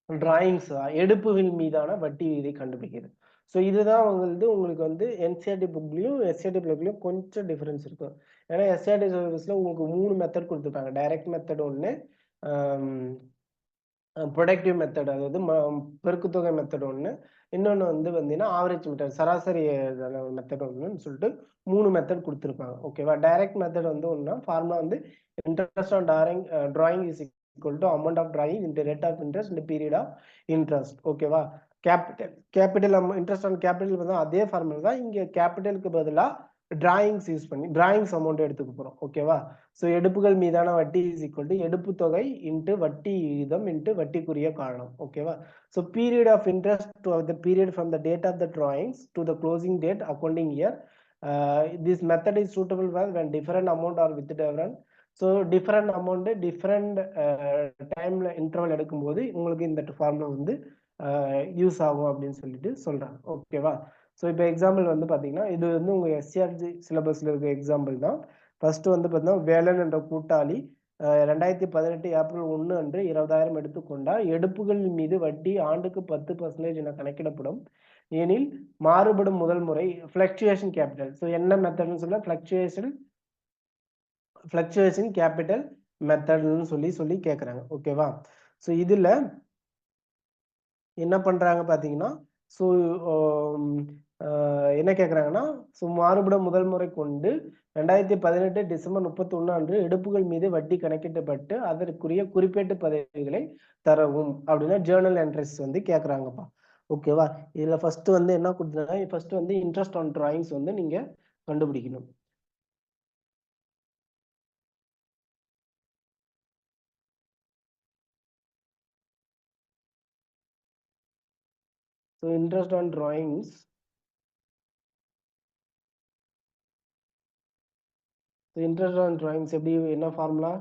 டிராயிங்ஸ் எடுப்புகள் மீதான வட்டி விகிதை கண்டுபிடிக்கிறது. ஸோ இதுதான் வந்து உங்களுக்கு வந்து என்சிஆர்டி புக்லயும் எஸ்சிஆர்டி புக்லயும் கொஞ்சம் டிஃபரன்ஸ் இருக்கும். ஏன்னா எஸ்சிஆர்டி சர்வீஸ்ல உங்களுக்கு 3 மெத்தட் கொடுத்துருப்பாங்க. டைரக்ட் மெத்தட் ஒன்று, ப்ரொடக்டிவ் மெத்தட் அதாவது பெருக்குத்தொகை மெத்தட் ஒன்று, இன்னொன்று வந்து பார்த்தீங்கன்னா ஆவரேஜ் மெத்தட் சராசரி மெத்தட் ஒன்றுன்னு சொல்லிட்டு 3 மெத்தட் கொடுத்துருப்பாங்க. ஓகேவா? டைரக்ட் மெத்தட் வந்து ஒன்றுனா ஃபார்முலா வந்து interest on drawing is equal to amount of drawing into rate of interest in the period of interest. ஓகேவா? கேபிட்டல் இன்ட்ரெஸ்ட் ஆன் கேபிட்டல் வந்து அதே ஃபார்முலா தான். இங்க கேபிட்டலுக்கு பதிலா டிராயிங்ஸ் யூஸ் பண்ணி டிராயிங்ஸ் அமௌண்ட் எடுத்துக்க போறோம். ஓகேவா? ஸோ எடுப்புகள் மீதான வட்டி இஸ் ஈக்குவல் டு எடுப்பு தொகை இன்ட்டு வட்டி விகிதம் இன்ட்டு வட்டிக்குரிய காரணம். ஓகேவா? So period of interest to the period from the date of the drawings to the closing date accounting year. This method is suitable when different amount are withdrawn. So different amount different டைம்ல interval எடுக்கும்போது உங்களுக்கு இந்த formula வந்து use ஆகும் அப்படின்னு சொல்லிட்டு சொல்றாங்க. ஓகேவா? ஸோ இப்போ எக்ஸாம்பிள் வந்து பார்த்தீங்கன்னா இது வந்து உங்க எஸ்சிஆர்ஜி சிலபஸ்ல இருக்க எக்ஸாம்பிள் தான். ஃபர்ஸ்ட் வந்து பார்த்தீங்கன்னா வேலன் என்ற கூட்டாளி 2018 ஏப்ரல் 1 அன்று 20,000 எடுத்துக்கொண்டா எடுப்புகள் மீது வட்டி ஆண்டுக்கு 10% என கணக்கிடப்படும் எனில் மாறுபடும் முதல் முறை ஃபிளக்சுவேஷன் கேபிட்டல். ஸோ என்ன மெத்தட்னு சொல்ல ஃபிளக்சுவேஷன் கேபிட்டல் மெத்தட்னு சொல்லி கேட்குறாங்க. ஓகேவா? ஸோ இதுல என்ன பண்றாங்க பார்த்தீங்கன்னா, ஸோ என்ன கேட்குறாங்கன்னா, ஸோ மாறுபடும் முதல் முறை கொண்டு 2018 டிசம்பர் 31 அன்று எடுப்புகள் மீது வட்டி கணக்கிடப்பட்டு அதற்குரிய குறிப்பேட்டு பதவிகளை தரவும் அப்படின்னா ஜேர்னல் என்ட்ரிஸ் வந்து கேட்குறாங்கப்பா. ஓகேவா? இதுல ஃபர்ஸ்ட் வந்து என்ன கொடுத்துருக்காங்க, ஃபர்ஸ்ட் வந்து இன்ட்ரெஸ்ட் ஆன் டிராயிங்ஸ் வந்து நீங்க கண்டுபிடிக்கணும். So interest on drawings interest on drawings எப்படி என்ன ஃபார்முலா?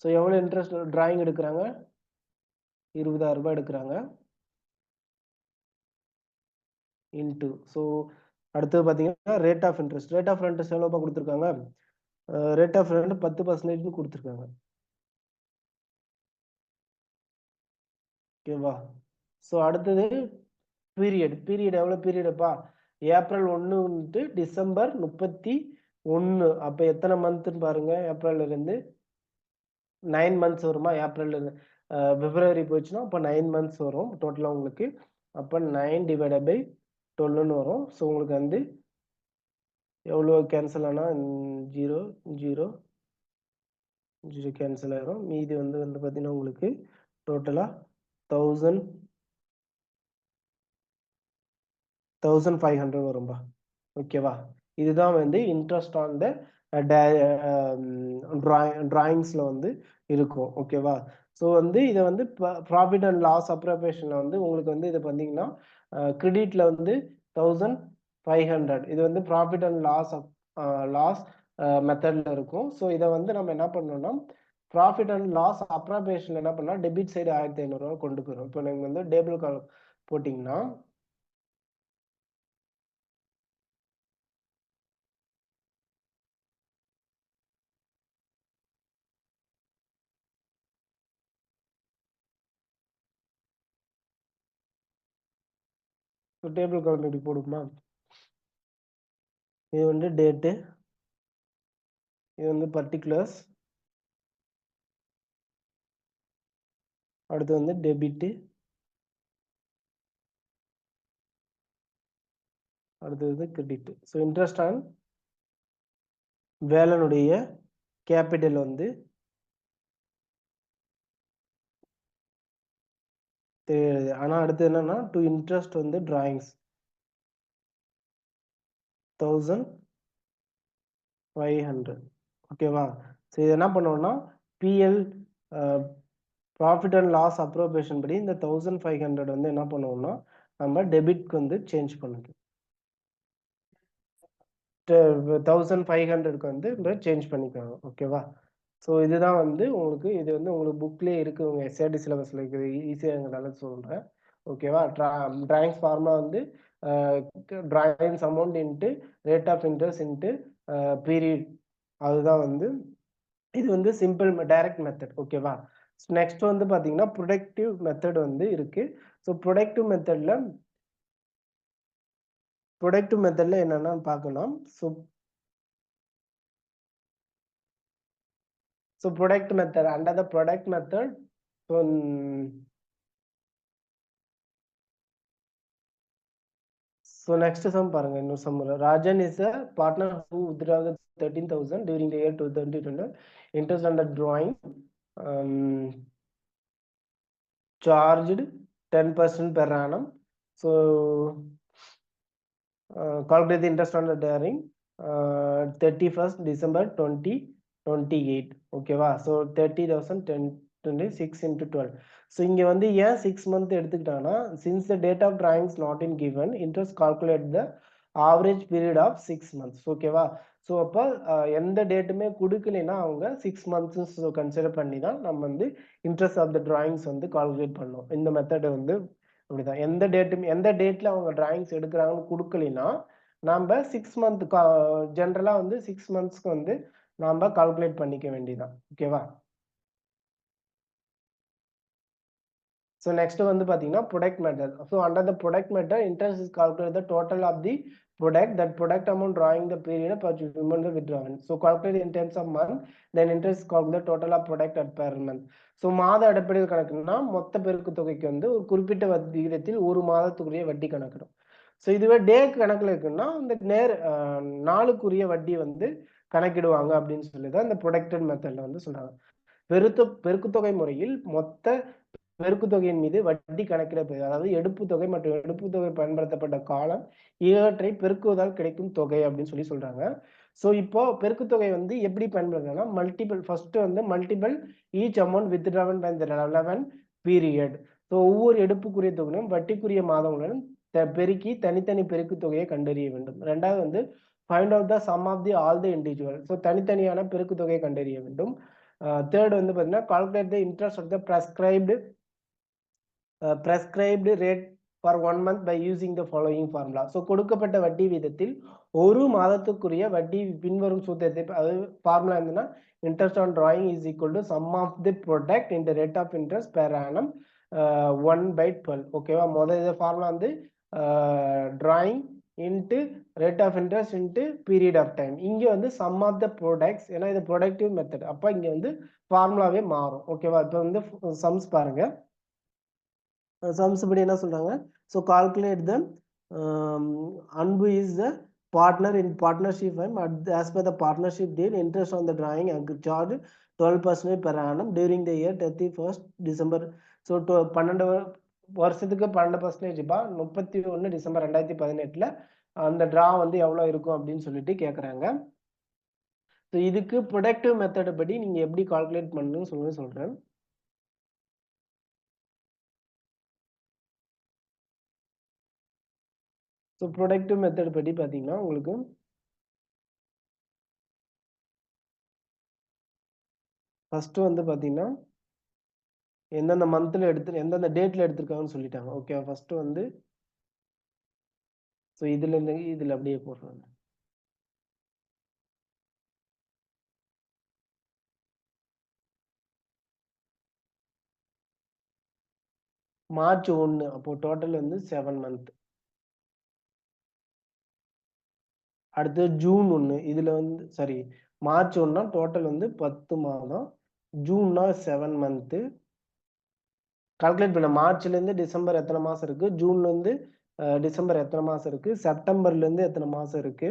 ஸோ எவ்வளோ இன்ட்ரெஸ்ட் டிராயிங் எடுக்கிறாங்க? 20,000 ரூபாய் எடுக்கிறாங்க. இன்ட்டு ஸோ அடுத்தது பார்த்தீங்கன்னா rate of interest. Rate of interest எவ்வளோப்பா கொடுத்துருக்காங்க? ரேட் ஆஃப் இன்ட்ரெஸ்ட் 10% கொடுத்துருக்காங்க. ஓகேவா? ஸோ அடுத்தது பீரியட். பீரியட் எவ்வளோ பீரியடுப்பா? April 1 December 31. அப்போ எத்தனை மந்த்னு பாருங்க. ஏப்ரல்ல இருந்து 9 மந்த்ஸ் வருமா? ஏப்ரல் பிப்ரவரி போச்சுன்னா அப்போ 9 மந்த்ஸ் வரும் டோட்டலாக உங்களுக்கு. அப்போ 9 டிவைடட் பை 12ன்னு வரும். ஸோ உங்களுக்கு வந்து எவ்வளோ கேன்சல் ஆனால் 0 0 0 கேன்சல் ஆயிரும். மீதி வந்து பார்த்தீங்கன்னா உங்களுக்கு டோட்டலாக 1500 வரும்பா. ஓகேவா? இதுதான் வந்து இன்ட்ரெஸ்ட் ஆன் த டிராயிங்ஸ்ல வந்து இருக்கும். ஓகேவா? ஸோ வந்து இதை வந்து ப்ராஃபிட் அண்ட் லாஸ் அப்ரோப்ரியேஷன்ல வந்து உங்களுக்கு வந்து இதை பார்த்தீங்கன்னா கிரெடிட்ல வந்து 1500. இது வந்து ப்ராஃபிட் அண்ட் லாஸ் மெத்தட்ல இருக்கும். ஸோ இதை வந்து நம்ம என்ன பண்ணோம்னா ப்ராஃபிட் அண்ட் லாஸ் அப்ரோப்ரியேஷன்ல என்ன பண்ணலாம், டெபிட் சைடு 1500 ரூபா கொண்டு போயிடும். இப்போ நீங்க வந்து டேபிள் கால் போட்டிங்கன்னா டேபிள் கால் இப்படி போடுமா? இது வந்து டேட்டு, இது வந்து பர்டிகுலர்ஸ், அடுத்து வந்து டெபிட்டு, அடுத்தது கிரெடிட். ஸோ இன்ட்ரெஸ்ட் ஆன் வேலனுடைய கேபிட்டல் வந்து தெரியாது. ஆனால் அடுத்து என்னன்னா டு இன்ட்ரெஸ்ட் வந்து டிராயிங்ஸ் 1500. ஓகேவா? ஸோ இது என்ன பண்ணுவோம்னா PL profit and loss appropriation படி இந்த 1500 வந்து என்ன பண்ணுவோம்னா நம்ம டெபிட்க்கு வந்து சேஞ்ச் பண்ணிக்கலாம். 1500க்கு வந்து சேஞ்ச் பண்ணிக்கலாம். ஓகேவா? ஸோ இதுதான் வந்து உங்களுக்கு இது வந்து உங்களுக்கு புக்லேயே இருக்கு. உங்க எஸ்ஆர்டி சிலபஸ்ல இருக்குது. ஈஸியாங்கிறதால சொல்றேன். ஓகேவா? டிராயிங்ஸ் ஃபார்முலா வந்து drawings amount into rate of interest into period. அதுதான் வந்து இது வந்து சிம்பிள் டைரக்ட் மெத்தட். ஓகேவா? நெக்ஸ்ட் வந்து பாத்தீங்கன்னா ப்ரொடக்டிவ் மெத்தட் வந்து இருக்கு. ஸோ ப்ரொடக்டிவ் மெத்தட்ல என்னன்னா பார்க்கலாம். So product method, under the product method, so next sum பாருங்க. இன்னொரு sum. Rajan is a partner who withdrew 13,000 during the year 2020. Interest on the drawing charged 10% per annum. So calculate the interest on the drawing 31st December 2028. ஓகேவா? So 30,026 into 12. So இங்கே வந்து ஏன் 6 month எடுத்துக்கிட்டாங்கன்னா since the date of drawings not in given interest calculate the average period of 6 months. ஓகேவா? So அப்போ எந்த டேட்டுமே கொடுக்கலைன்னா அவங்க 6 months consider பண்ணி தான் நம்ம வந்து இன்ட்ரெஸ்ட் ஆஃப் த டிராயிங்ஸ் வந்து கால்குலேட் பண்ணோம். இந்த மெத்தட் வந்து அப்படிதான். எந்த டேட்ல அவங்க டிராயிங்ஸ் எடுக்கிறாங்கன்னு கொடுக்கலைன்னா நம்ம 6 month ஜென்ரலா வந்து 6 monthsக்கு வந்து நாம கால்குலேட் பண்ணிக்க வேண்டியதான். ஓகேவா? So next வந்து பாத்தீங்கன்னா product method. So under the product method, interest is calculated the total of the product, that product amount drawing the period purchase amount withdrawn. So calculate in terms of month, then interest is calculated the total of product at per month. So மாத அடிப்படையில் கணக்குனா மொத்த பெருக்கு தொகைக்கு வந்து ஒரு குறிப்பிட்ட விகிதத்தில் ஒரு மாதத்துக்குரிய வட்டி கணக்கிடும். ஸோ இதுவே டே கணக்கில் இருக்குன்னா இந்த நாளுக்குரிய வட்டி வந்து கணக்கிடுவாங்க அப்படின்னு சொல்லி தான் இந்த ப்ரொடக்டட் மெத்தட்ல வந்து சொல்றாங்க. பெருக்குத்தொகை முறையில் மொத்த பெருக்கு தொகையின் மீது வட்டி கணக்கிடப்படுது. அதாவது எடுப்பு தொகை மற்றும் எடுப்பு தொகை பயன்படுத்தப்பட்ட காலம் இவற்றை பெருக்குவதால் கிடைக்கும் தொகை அப்படின்னு சொல்லி சொல்றாங்க. ஸோ இப்போ பெருக்கு தொகை வந்து எப்படி பயன்படுத்துறதுன்னா மல்டிபிள் ஃபர்ஸ்ட் வந்து multiple each amount withdrawn by the relevant period. So ஒவ்வொரு எடுப்புக்குரிய தொகையும் வட்டிக்குரிய மாதங்களுடன் பெருக்கி தனித்தனி பெருக்கு தொகையை கண்டறிய வேண்டும். ரெண்டாவது வந்து find out the sum of the all the individual. So தனித்தனியான பெருக்கு தொகையை கண்டறிய வேண்டும். தேர்ட் வந்து பார்த்தீங்கன்னா calculate the interest of the prescribed rate for 1 month by using the following formula. So கொடுக்கப்பட்ட வட்டி வீதத்தில் ஒரு மாதத்துக்குரிய வட்டி பின்வரும் சூத்திரத்தை, அதாவது ஃபார்முலா என்னன்னா interest on drawing is equal to sum of the product in the rate of interest per annum 1/12. ஓகேவா? முதல் இது ஃபார்முலா வந்து drawing into rate of interest into period of time. இங்கே வந்து சம் ஆஃப் த ப்ராடக்ட்ஸ், ஏன்னா இது productive method, அப்போ இங்கே வந்து ஃபார்முலாவே மாறும். ஓகேவா? இப்போ வந்து சம்ஸ் பாருங்க. சம்ஸ் படி என்ன சொல்றாங்க? ஸோ கால்குலேட் த அன்பு is the partner in partnership firm. As per the partnership deal, interest on the drawing charge 12% per annum during the year 31st December. So 12 வருஷத்துக்கு 12% 31 டிசம்பர் 2018 அந்த டிரா வந்து எவ்வளோ இருக்கும் அப்படின்னு சொல்லிட்டு கேட்குறாங்க. ஸோ இதுக்கு ப்ரொடக்டிவ் மெத்தட் படி நீங்கள் எப்படி கால்குலேட் பண்ணணும்னு சொல்கிறேன். ஸோ ப்ரொடக்டிவ் மெத்தட் படி பார்த்தீங்கன்னா உங்களுக்கு ஃபர்ஸ்ட் வந்து பார்த்தீங்கன்னா எந்தெந்த மந்த்ல எந்தெந்த டேட்ல எடுத்திருக்காங்கன்னு சொல்லிட்டாங்க. ஓகே, ஃபர்ஸ்ட் வந்து ஸோ இதுல அப்படியே போடுறாங்க. மார்ச் 1, அப்போ டோட்டல் வந்து 7 மந்த். அடுத்து ஜூன் 1, இதுல வந்து சாரி மார்ச் 1னா டோட்டல் வந்து 10 மாதம், ஜூன்னா 7 மந்த். கால்குலேட் பண்ண மார்ச்ல இருந்து டிசம்பர் எத்தனை மாசம் இருக்கு, ஜூன்ல இருந்து டிசம்பர் எத்தனை மாசம் இருக்கு, செப்டம்பர்ல இருந்து எத்தனை மாசம் இருக்கு,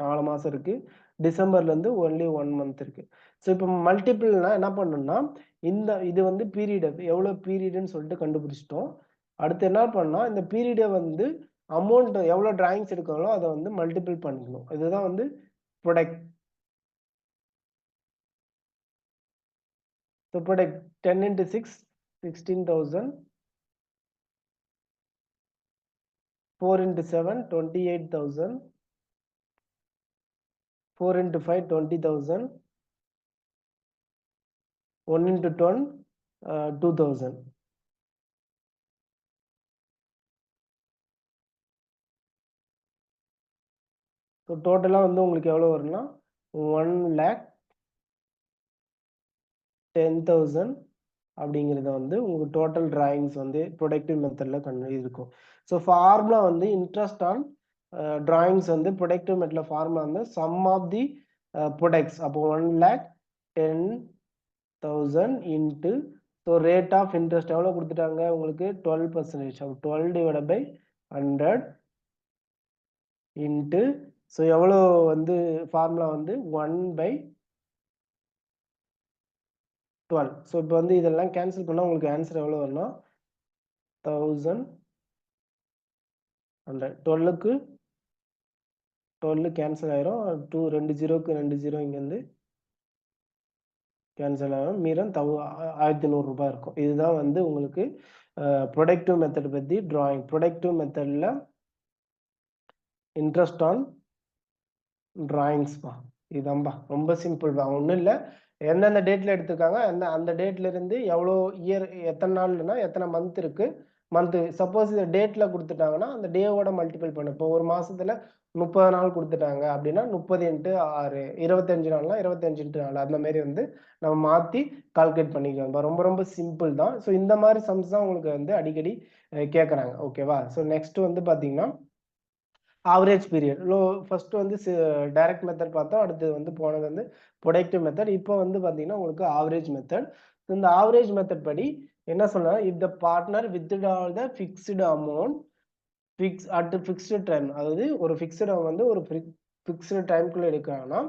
4 மாசம் இருக்கு, டிசம்பர்ல இருந்து ஒன்லி 1 மந்த் இருக்கு. ஸோ இப்போ மல்டிபிள்னா என்ன பண்ணணும்னா இது வந்து பீரியட், எவ்வளவு பீரியட்னு சொல்லிட்டு கண்டுபிடிச்சிட்டோம். அடுத்து என்ன பண்ணா இந்த பீரியடை வந்து அமௌண்ட் எவ்வளவு டிராயிங்ஸ் எடுக்காங்களோ அதை வந்து மல்டிபிள் பண்ணிக்கணும். இதுதான் வந்து product. So product 10 into 6 16,000, 4 into 7 28,000, 4 into 5 20,000, 1 into 10 2,000. So டோட்டலாக வந்து உங்களுக்கு எவ்வளோ வரும்னா 1,10,000 அப்படிங்கிறத வந்து உங்களுக்கு டோட்டல் டிராயிங்ஸ் வந்து ப்ரொடக்டிவ் மெத்தடில் இருக்கும். ஸோ ஃபார்முலா வந்து இன்ட்ரெஸ்ட் ஆன் டிராயிங்ஸ் வந்து ப்ரொடக்டிவ் மெத்தடில் ஃபார்முலா வந்து சம் ஆஃப் தி ப்ரொடக்ட்ஸ். அப்போ 1,10,000 into so rate of interest எவ்வளோ கொடுத்துட்டாங்க உங்களுக்கு 12%. அப்போ 12/100 இன்ட்டு ஸோ எவ்வளோ வந்து ஃபார்முலா வந்து 1/12. ஸோ இப்போ வந்து இதெல்லாம் கேன்சல் பண்ணால் உங்களுக்கு ஆன்சர் எவ்வளோ வரும்னா 1,100. 12க்கு 12 கேன்சல் ஆயிரும். 2 0க்கு 2 0 இங்கேருந்து கேன்சல் ஆகும். மீதம் 1,100 ரூபாய் இருக்கும். இதுதான் வந்து உங்களுக்கு ப்ரொடக்டிவ் மெத்தட் பற்றி டிராயிங். ப்ரொடக்டிவ் மெத்தடில் இன்ட்ரெஸ்ட் ஆன் டிராயிங்ஸ்பா, இதுதான்பா, ரொம்ப சிம்பிள்பா, ஒன்றும் இல்லை. எந்தெந்த டேட்ல எடுத்திருக்காங்க அந்த டேட்ல இருந்து எவ்வளோ இயர், எத்தனை நாள்னா எத்தனை மந்த் இருக்கு, சப்போஸ் இந்த டேட்ல கொடுத்துட்டாங்கன்னா அந்த டேவோட மல்டிபிள் பண்ணு. இப்போ ஒரு மாசத்துல 30 நாள் கொடுத்துட்டாங்க அப்படின்னா 30 into 6, 25 நாள்னா 25 into 4, அந்த மாதிரி வந்து நம்ம மாத்தி கால்குலேட் பண்ணிக்கலாம். ரொம்ப ரொம்ப சிம்பிள் தான். ஸோ இந்த மாதிரி சம்ஸ் தான் உங்களுக்கு வந்து அடிக்கடி கேட்குறாங்க. ஓகேவா? ஸோ நெக்ஸ்ட் வந்து பார்த்தீங்கன்னா ஆவரேஜ் பீரியட். ஃபர்ஸ்ட் வந்து டைரக்ட் மெத்தட் பார்த்தோம். அடுத்து வந்து போனது வந்து ப்ரொடக்டிவ் மெத்தட். இப்போ வந்து பார்த்தீங்கன்னா உங்களுக்கு ஆவரேஜ் மெத்தட். இந்த ஆவரேஜ் மெத்தட் படி என்ன சொன்னா, if the partner withdrawal the fixed amount at fixed time, அதாவது ஒரு ஃபிக்ஸ்டு வந்து ஒரு fixed டைம்குள்ள எடுக்கிறாங்கன்னா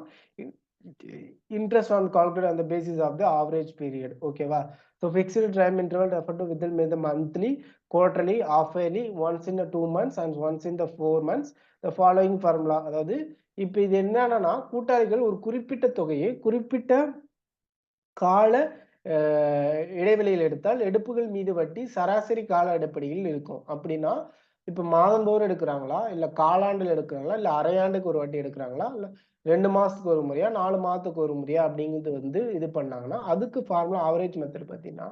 interest on calculated on the basis of the average period. ஓகேவா? So fixed time interval refer to within the monthly, quarterly, half-yearly, once in the 2 months and once in the 4 months. The following formula, அதாவது இப்போ இது என்னன்னா கூட்டாளிகள் ஒரு குறிப்பிட்ட தொகையை குறிப்பிட்ட கால இடைவெளியில் எடுத்தால் எடுப்புகள் மீது வட்டி சராசரி கால அடிப்படையில் இருக்கும். அப்படின்னா இப்ப மாதந்தோறும் எடுக்கிறாங்களா, இல்ல காலாண்டுல எடுக்கிறாங்களா, இல்ல அரையாண்டுக்கு ஒரு வாட்டி எடுக்கிறாங்களா, இல்ல 2 மாசத்துக்கு ஒரு முறையா, 4 மாதத்துக்கு ஒரு முறையா அப்படிங்கிறது வந்து இது பண்ணாங்கன்னா, அதுக்கு ஃபார்முலா ஆவரேஜ் மெத்தட் பார்த்தீங்கன்னா,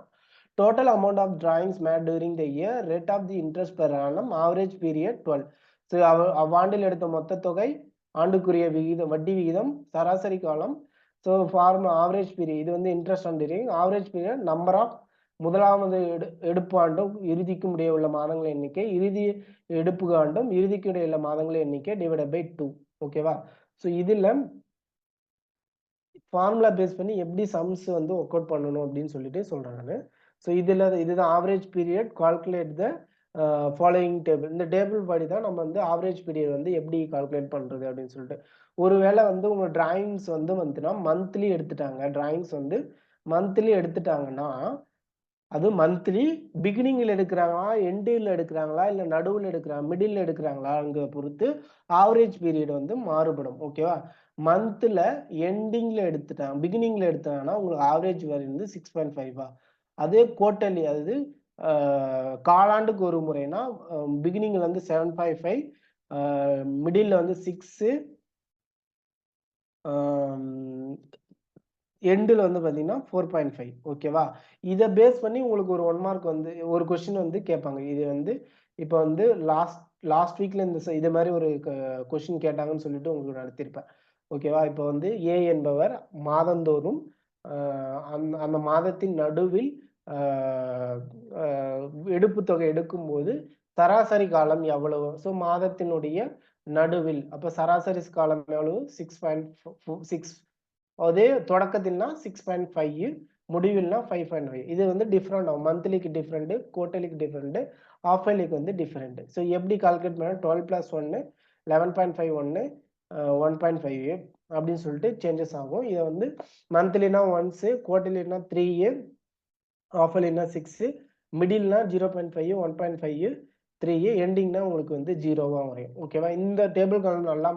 total amount of drawings made during the year, rate of the interest per annum, average period 12. So அவ்வாண்டில் எடுத்த மொத்த தொகை, ஆண்டுக்குரிய விகிதம், வட்டி விகிதம், சராசரி காலம். ஸோ ஃபார்முலா ஆவரேஜ் பீரியட், இது வந்து interest on during average period, number of முதலாவது எடுப்பு ஆண்டும் இறுதிக்கும் இடையே உள்ள மாதங்களின் எண்ணிக்கை, இறுதி எடுப்பு ஆண்டும் இறுதிக்கு இடையே உள்ள மாதங்களின் எண்ணிக்கை டிவைடட் பை 2. ஓகேவா? ஸோ இதுல ஃபார்முலா பேஸ் பண்ணி எப்படி சம்ஸ் வந்து ஒர்க் அவுட் பண்ணணும் அப்படின்னு சொல்லிட்டு சொல்றேன் நான். ஸோ இதுதான் average period, calculate the following table. இந்த டேபிள் படி தான் நம்ம வந்து ஆவரேஜ் பீரியட் வந்து எப்படி கால்குலேட் பண்றது அப்படின்னு சொல்லிட்டு. ஒருவேளை வந்து உங்க டிராயிங்ஸ் வந்து வந்துன்னா மந்த்லி எடுத்துட்டாங்க, டிராயிங்ஸ் வந்து மந்த்லி எடுத்துட்டாங்கன்னா, அது மந்த்லி பிகினிங்ல எடுக்கிறாங்களா, எண்டில் எடுக்கிறாங்களா, இல்ல நடுவுல எடுக்கிறாங்க, மிடில் எடுக்கிறாங்களாங்கிறத பொறுத்து ஆவரேஜ் பீரியட் வந்து மாறுபடும். ஓகேவா? மந்த்ல எண்டிங்ல எடுத்துட்டாங்க, பிகினிங்ல எடுத்தாங்கன்னா உங்களுக்கு ஆவரேஜ் வேல்யூ வந்து 6.5. அதே குவார்ட்டர்லி, அதாவது காலாண்டுக்கு ஒரு முறைனா பிகினிங்ல வந்து 7.5, மிடில்ல வந்து 6, எண்டில் வந்து பார்த்தீங்கன்னா 4.5. ஓகேவா? இதை பேஸ் பண்ணி உங்களுக்கு ஒரு 1 மார்க் வந்து ஒரு கொஸ்டின் வந்து கேட்பாங்க. இது வந்து இப்போ வந்து லாஸ்ட் வீக்ல இது மாதிரி ஒரு கொஸ்டின் கேட்டாங்கன்னு சொல்லிட்டு உங்களுக்கு நடத்திருப்பேன். ஓகேவா? இப்போ வந்து ஏ என்பவர் மாதந்தோறும் அந்த மாதத்தின் நடுவில் எடுப்பு தொகை எடுக்கும்போது சராசரி காலம் எவ்வளவு? ஸோ மாதத்தினுடைய நடுவில், அப்போ சராசரி காலம் எவ்வளவு? 6.6. அதே தொடக்கத்தில்னா 6.5, முடிவில்னா 5.5. இது வந்து டிஃப்ரெண்ட் ஆகும். மந்த்லிக்கு டிஃப்ரெண்ட், குவார்டர்லிக்கு டிஃப்ரெண்ட், ஆஃப் இயர்லிக்கு வந்து டிஃப்ரெண்ட். ஸோ எப்படி கால்குலேட் பண்ண 12 + 1 11.5, 1 1.5 அப்படின்னு சொல்லிட்டு சேஞ்சஸ் ஆகும். இதை வந்து மந்த்லினா 1, குவார்டர்லினா 3, ஆஃப் இயர்லினா 6, மிடில்னா 0.5, 1.5, 3, எண்டிங்னா உங்களுக்கு வந்து 0வா வரும். ஓகேவா? இந்த டேபிள் காலம் நல்லா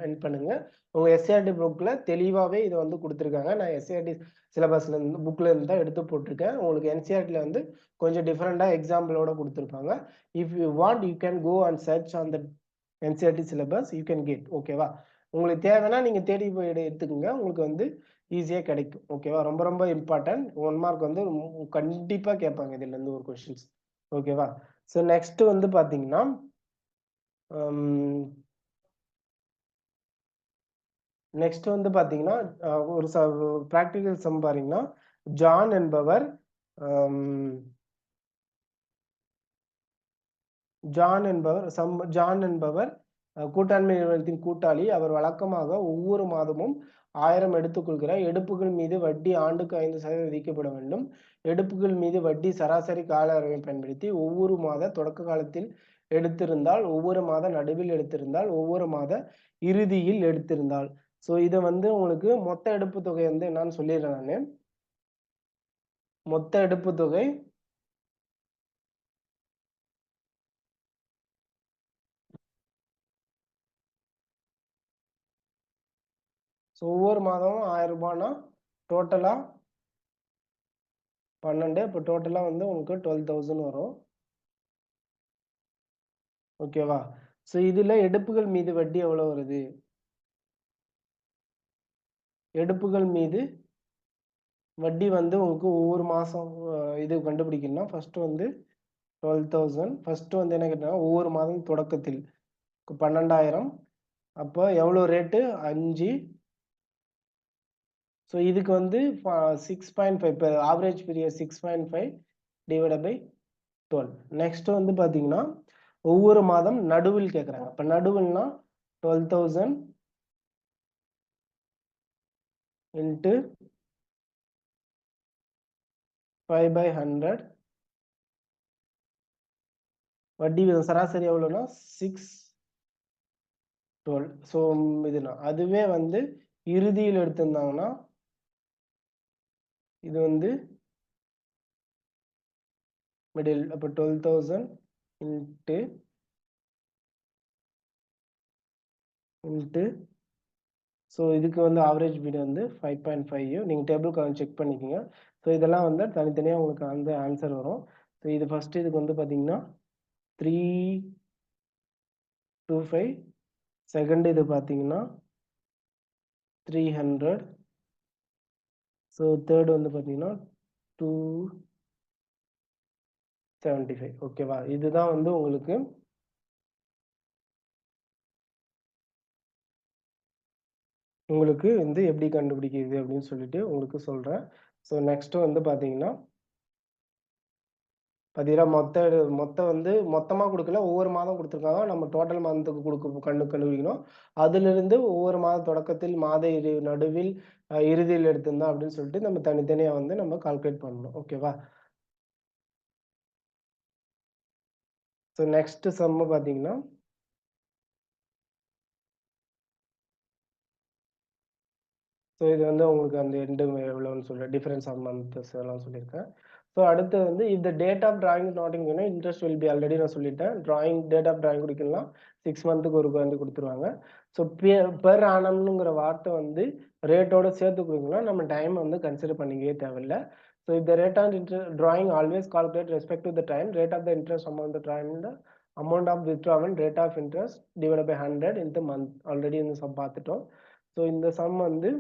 என் பண்ணுங்க. உங்க எஸ்சிஆர்டி புக்ல தெளிவாவே இதை வந்து கொடுத்துருக்காங்க. நான் எஸ்சிஆர்டி சிலபஸ்ல இருந்து புக்ல இருந்து தான் எடுத்து போட்டிருக்கேன். உங்களுக்கு என்சிஆர்டில வந்து கொஞ்சம் டிஃப்ரெண்டா எக்ஸாம்பிளோட கொடுத்துருப்பாங்க. If you want you can go and search on the NCERT syllabus, you can get. ஓகேவா? உங்களுக்கு தேவைன்னா நீங்க தேடி போய் எடுத்துக்கோங்க. உங்களுக்கு வந்து ஈஸியா கிடைக்கும். ஓகேவா? ரொம்ப ரொம்ப இம்பார்ட்டன்ட். 1 மார்க் வந்து கண்டிப்பா கேட்பாங்க இதுல இருந்து ஒரு கொஸ்டின்ஸ். ஓகேவா? ஸோ நெக்ஸ்ட் வந்து பாத்தீங்கன்னா நெக்ஸ்ட் வந்து பாத்தீங்கன்னா ஒரு பிராக்டிகல் சம் பாத்தீங்கன்னா, ஜான் என்பவர் ஜான் என்பவர் கூட்டாண்மை நிறுவனத்தின் கூட்டாளி. அவர் வழக்கமாக ஒவ்வொரு மாதமும் 1000 எடுத்துக்கொள்கிறார். எடுப்புகள் மீது வட்டி ஆண்டுக்கு 5% விதிக்கப்பட வேண்டும். எடுப்புகள் மீது வட்டி சராசரி கால அளவை பயன்படுத்தி ஒவ்வொரு மாத தொடக்க காலத்தில் எடுத்திருந்தால், ஒவ்வொரு மாத நடுவில் எடுத்திருந்தால், ஒவ்வொரு மாத இறுதியில் எடுத்திருந்தால். ஸோ இதை வந்து உங்களுக்கு மொத்த எடுப்பு தொகை வந்து என்னன்னு சொல்லிடுறேன் நானு. மொத்த எடுப்பு தொகை ஒவ்வொரு மாதமும் 1000 ரூபாய்னா டோட்டலா 12. இப்போ டோட்டலா வந்து உங்களுக்கு 12,000 வரும். ஓகேவா? ஸோ இதுல எடுப்புகள் மீது வட்டி எவ்வளவு வருது? எடுப்புகள் மீது வட்டி வந்து உங்களுக்கு ஒவ்வொரு மாசம் இது கண்டுபிடிக்கணும்னா ஃபர்ஸ்ட் வந்து 12,000. ஃபர்ஸ்ட் வந்து என்ன கேட்டாங்க, ஒவ்வொரு மாதம் தொடக்கத்தில் 12,000. அப்போ எவ்வளவு ரேட்டு? 5. ஸோ இதுக்கு வந்து 6.5. இப்போ average period 6.5 divided by 12. Next வந்து பாத்தீங்கன்னா ஒவ்வொரு மாதம் நடுவில் கேட்கறாங்க. அப்ப நடுவில்னா 12,000 இன்ட்டு 5/100. வட்டி விகிதம் சராசரி எவ்வளவுனா 612. ஸோ இதுனா அதுவே வந்து இறுதியில் எடுத்திருந்தாங்கன்னா இது வந்து மிடில். அப்போ 12,000 இன்ட்டு ஸோ இதுக்கு வந்து ஆவரேஜ் பீரியட் வந்து 5.5. நீங்கள் டேபிள் செக் பண்ணிக்கோங்க. ஸோ இதெல்லாம் வந்து தனித்தனியாக உங்களுக்கு வந்து ஆன்சர் வரும். ஸோ இது ஃபர்ஸ்ட் இதுக்கு வந்து பார்த்தீங்கன்னா 3 25. செகண்ட் இது பார்த்தீங்கன்னா 300. ஸோ தேர்ட் வந்து பார்த்தீங்கன்னா 275. ஓகேவா? இதுதான் வந்து உங்களுக்கு வந்து எப்படி கண்டுபிடிக்கிறது அப்படின்னு சொல்லிட்டு உங்களுக்கு சொல்றேன். ஸோ நெக்ஸ்ட் வந்து பார்த்தீங்கன்னா மொத்தம் வந்து மொத்தமா குடுக்கல. ஒவ்வொரு மாதம் குடுத்துருக்காங்க. நம்ம டோட்டல் மந்த்துக்கு கண்டுபிடிக்கணும். அதிலிருந்து ஒவ்வொரு மாத தொடக்கத்தில், மாத நடுவில், இறுதியில் எடுத்திருந்தோம் அப்படின்னு சொல்லிட்டு நம்ம தனித்தனியா வந்து நம்ம கால்குலேட் பண்ணணும். ஓகேவா? ஸோ நெக்ஸ்ட் சம்மு பார்த்தீங்கன்னா ஸோ இது வந்து உங்களுக்கு அந்த எண்டு எவ்வளோன்னு சொல்லி டிஃபரன்ஸ் ஆஃப் மந்த்ஸ் எல்லாம் சொல்லியிருக்கேன். ஸோ அடுத்து வந்து இந்த date of drawing not in interest will be already நான் சொல்லிட்டேன். டேட் ஆஃப் டிராயிங் குடிக்கலாம் 6 மந்த்துக்கு ஒரு வந்து கொடுத்துருவாங்க. ஸோ பெர் ஆனம்னுங்கிற வார்த்தை வந்து ரேட்டோட சேர்த்து கொடுக்கலாம். நம்ம டைம் வந்து கன்சிடர் பண்ணிக்கவே தேவையில்ல. ஸோ இந்த rate of drawing always calculate respect to the time, rate of the interest amount the time, the amount of withdrawal, rate of interest divided by 100 in the month. Already இந்த some பார்த்துட்டோம். So இந்த some வந்து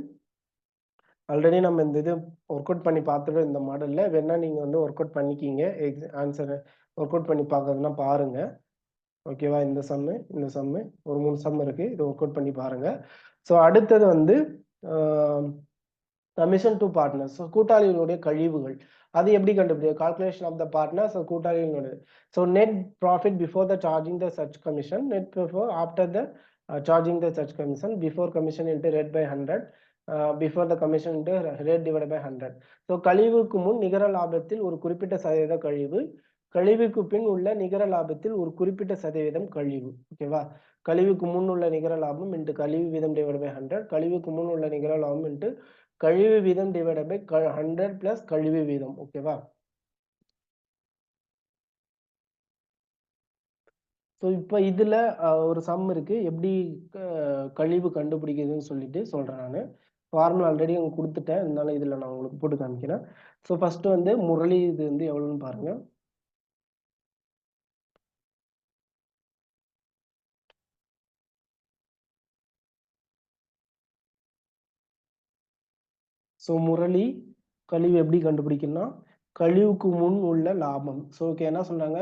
already நம்ம இந்த இது work out பண்ணி பார்த்துட்டு இந்த மாடல்ல வேணா நீங்க வந்து ஒர்க் அவுட் பண்ணிக்கிங்க. ஆன்சர் ஒர்க் அவுட் பண்ணி பார்க்கறதுனா பாருங்க. ஓகேவா? இந்த சம்மு ஒரு 3 சம் இருக்கு. இதை ஒர்க் அவுட் பண்ணி பாருங்க. ஸோ அடுத்தது வந்து கமிஷன் டு பார்ட்னர்ஸ். கூட்டாளிகளுடைய கழிவுகள் அது எப்படி கண்டுபிடிக்கும்? Calculation of the partners கூட்டாளிகளுடைய. So net profit before the charging the church commission, net before after the charging the church commission, before commission into rate by 100, before the commission into rate divide by 100. So கழிவுக்கு முன் நிகர லாபத்தில் ஒரு குறிப்பிட்ட சதவீத கழிவு, கழிவுக்கு பின் உள்ள நிகர லாபத்தில் ஒரு குறிப்பிட்ட சதவீதம் கழிவு. ஓகேவா? கழிவுக்கு முன் உள்ள நிகர லாபம் இன்ட்டு கழிவு வீதம் டிவைட் பை 100, கழிவுக்கு முன் உள்ள நிகர லாபம் இன்ட்டு கழிவு வீதம் டிவைட் பை 100 பிளஸ் கழிவு வீதம். ஓகேவா? ஸோ இப்போ இதுல ஒரு சம் இருக்கு. எப்படி கழிவு கண்டுபிடிக்கிறதுன்னு சொல்லிட்டு சொல்றேன் நான். ஃபார்முலா ஆல்ரெடி உங்களுக்கு கொடுத்துட்டேன். இருந்தாலும் இதுல நான் உங்களுக்கு போட்டு காமிக்கிறேன். ஸோ ஃபர்ஸ்ட் வந்து முரளி இது வந்து எவ்வளவுன்னு பாருங்க. ஸோ முரளி கழிவு எப்படி கண்டுபிடிக்கணும்னா கழிவுக்கு முன் உள்ள லாபம். ஸோ ஓகே என்ன சொன்னாங்க?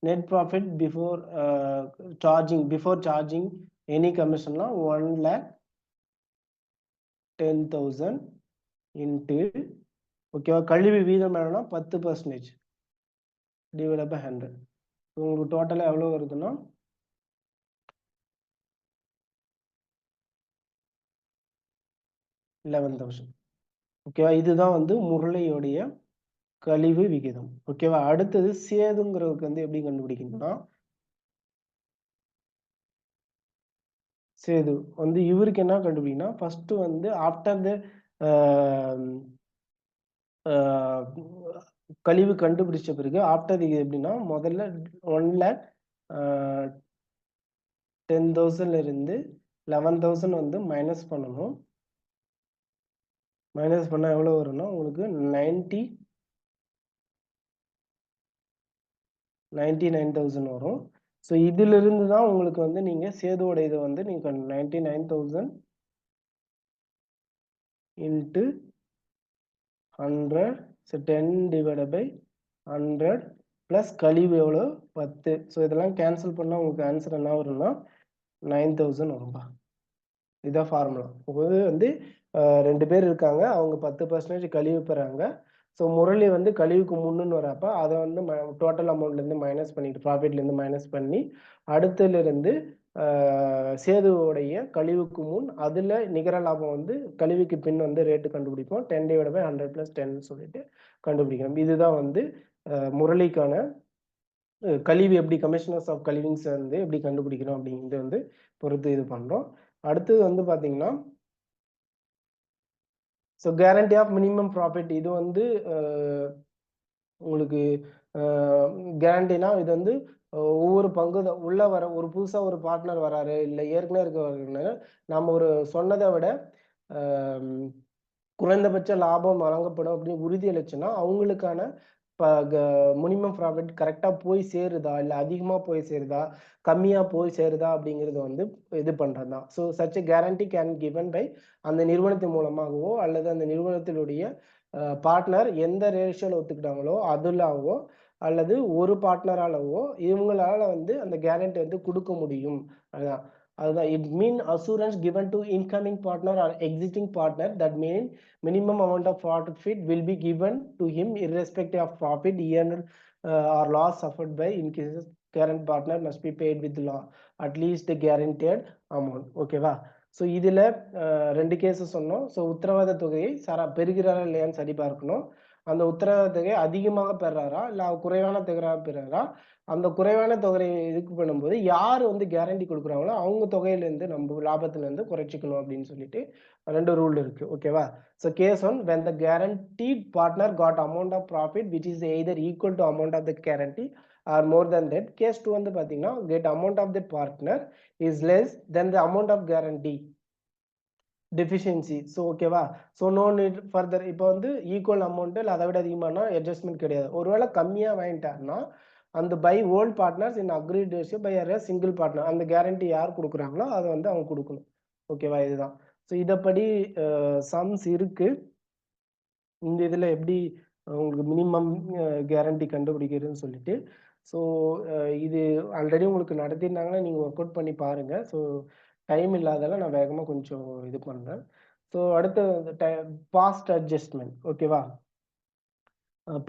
Net profit before charging any கமிஷன்னா 1,10,000 இன்ட்டு ஓகேவா? கழிவு வீதம் என்னன்னா 10% டிவைட் பை 100. உங்களுக்கு டோட்டலாக எவ்வளோ வருதுன்னா 11,000. ஓகேவா? இதுதான் வந்து முரளியோடைய கழிவு விகிதம். ஓகேவா? அடுத்தது சேதுங்கிறதுக்கு வந்து எப்படி கண்டுபிடிக்கணும்னா சேது வந்து இவருக்கு என்ன கண்டுபிடிக்கணும்னா ஃபர்ஸ்ட் வந்து ஆஃப்டர் த கழிவு கண்டுபிடிச்ச பிறகு ஆஃப்டர் இது எப்படின்னா முதல்ல 1,10,000 இருந்து 11,000 வந்து மைனஸ் பண்ணணும். மைனஸ் பண்ணா எவ்வளவு வரும்னா உங்களுக்கு 99,000 வரும். ஸோ இதுல இருந்து தான் உங்களுக்கு வந்து நீங்க சேதுவோட இதை வந்து நீங்க 99,000 into 100, so 10 divided by 100 plus கழிவு எவ்வளோ 10. ஸோ இதெல்லாம் கேன்சல் பண்ணா உங்களுக்கு ஆன்சர் என்ன வரும்னா 9,000 வரும்பா. இதான் ஃபார்முலா. உங்களுக்கு வந்து 2 பேர் இருக்காங்க. அவங்க 10% கழிவு பெறாங்க. ஸோ முரளி வந்து கழிவுக்கு முன்னுன்னு வரப்ப அதை வந்து டோட்டல் அமௌண்ட்லேருந்து மைனஸ் பண்ணிட்டு ப்ராஃபிட்லேருந்து மைனஸ் பண்ணி அடுத்ததுலேருந்து சேதுவோடைய கழிவுக்கு முன் அதில் நிகர லாபம் வந்து கழிவுக்கு பின் வந்து ரேட்டு கண்டுபிடிப்போம். 10 டிவைட் பை 100 பிளஸ் 10 சொல்லிட்டு கண்டுபிடிக்கணும். இதுதான் வந்து முரளிக்கான கழிவு எப்படி கமிஷனர்ஸ் ஆஃப் கழிவிங்ஸ் வந்து எப்படி கண்டுபிடிக்கணும் அப்படிங்கிறது வந்து பொறுத்து இது பண்ணுறோம். அடுத்தது வந்து பார்த்தீங்கன்னா so guarantee of minimum profit இது வந்து உங்களுக்கு கேரண்டினா இது வந்து ஒவ்வொரு பங்கு உள்ள வர ஒரு புதுசா ஒரு பார்ட்னர் வராரு இல்லை ஏற்கனவே இருக்கவர்கள் நம்ம ஒரு சொன்னதை விட குறைந்தபட்ச லாபம் வழங்கப்படும் அப்படின்னு உறுதி அளிச்சுன்னா அவங்களுக்கான மினிமம் ப்ராஃபிட் கரெக்டாக போய் சேருதா, இல்லை அதிகமாக போய் சேருதா, கம்மியாக போய் சேருதா அப்படிங்கிறது வந்து இது பண்ணுறது தான். So such guarantee can given by அந்த நிறுவனத்தின் மூலமாகவோ அல்லது அந்த நிறுவனத்தினுடைய பார்ட்னர் எந்த ரேஷியோவில் ஒத்துக்கிட்டாங்களோ அதுலாவோ அல்லது ஒரு பார்ட்னராலவோ இவங்களால வந்து அந்த கேரண்டி வந்து கொடுக்க முடியும். அதுதான் அதுதான் it mean assurance given to incoming partner or existing partner that mean minimum amount of profit will be given to him irrespective of profit earned or loss suffered by in cases current partner must be paid with law at least the guaranteed amount. ஓகேவா? So இதில் 2 gases சொன்னோம். So உத்தரவாத தொகையை பெறுகிறாரா இல்லையான்னு சரி பார்க்கணும். அந்த உத்தரவாத தொகை அதிகமாக பெறாரா இல்லை குறைவான தொகையாக பெறாரா, அந்த குறைவான தொகையை இதுக்கு பண்ணும்போது யார் வந்து கேரண்டி கொடுக்குறாங்களோ அவங்க தொகையிலேருந்து நம்ம லாபத்துலேருந்து குறைச்சிக்கணும் அப்படின்னு சொல்லிட்டு 2 ரூல் இருக்கு. ஓகேவா? So case 1, when the guaranteed partner got amount of profit which is either equal to amount of the guarantee or more than that. Case 2 வந்து பாத்தீங்கன்னா get amount of the partner is less than the amount of guarantee deficiency. So ஓகேவா? So no need further. இப்போ வந்து equal amount இல்லை அதை விட அதிகமானா adjustment கிடையாது. ஒருவேளை கம்மியா வாங்கிட்டாருன்னா அந்த by old partners in agreed ratio by a single partner அந்த கேரண்டி யார் கொடுக்குறாங்களோ அதை வந்து அவங்க கொடுக்கணும். ஓகேவா? இதுதான். ஸோ இதைப்படி சம்ஸ் இருக்கு. இந்த இதில் எப்படி உங்களுக்கு மினிமம் கேரண்டி கண்டுபிடிக்கிறதுன்னு சொல்லிட்டு. ஸோ இது ஆல்ரெடி உங்களுக்கு நடத்தியிருந்தாங்கன்னா நீங்கள் ஒர்க் அவுட் பண்ணி பாருங்கள். ஸோ டைம் இல்லாதால நான் வேகமாக கொஞ்சம் இது பண்ணுறேன். ஸோ அடுத்து பாஸ்ட் அட்ஜஸ்ட்மெண்ட். ஓகேவா?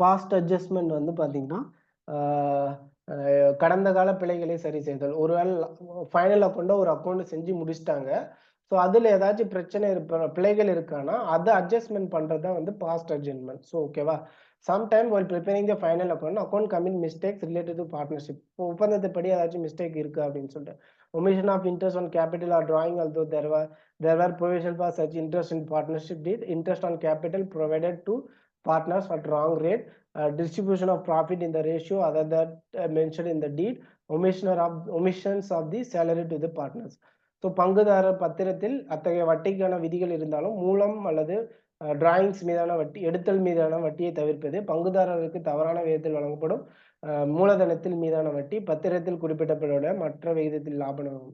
பாஸ்ட் அட்ஜஸ்ட்மெண்ட் வந்து பார்த்தீங்கன்னா கடந்த கால பிழைகளை சரி செய்தல். ஒருவேளை ஃபைனல் அக்கௌண்ட்டை ஒரு அக்கௌண்ட் செஞ்சு முடிச்சிட்டாங்க. ஸோ அதில் ஏதாச்சும் பிரச்சனை பிழைகள் இருக்கானா அதை அட்ஜஸ்ட்மெண்ட் பண்ணுறது தான் வந்து பாஸ்ட் அட்ஜஸ்ட்மெண்ட். ஸோ ஓகேவா? Sometime while preparing the final account commit mistakes related to partnership. இப்போ ஒப்பந்தத்தைப்படி ஏதாச்சும் மிஸ்டேக் இருக்கு அப்படின்னு சொல்லிட்டு omission of interest on capital or drawing, although there were provision for such interest in partnership deed. Interest on capital provided to partners at wrong rate. Distribution of profit in the ratio other than mentioned in the deed. Omissions of the salary to the partners. So பங்குதாரர் பத்திரத்தில் அத்தகைய வட்டிக்கான விதிகள் இருந்தாலும் மூலம் அல்லது drawings மீதான வட்டி எடுத்தல் மீதான வட்டியை தவிர்ப்பது, பங்குதாரருக்கு தவறான விகிதத்தில் வழங்கப்படும் மூலதனத்தில் மீதான வட்டி, பத்திரத்தில் குறிப்பிடப்பட மற்ற விகிதத்தில் லாபம்.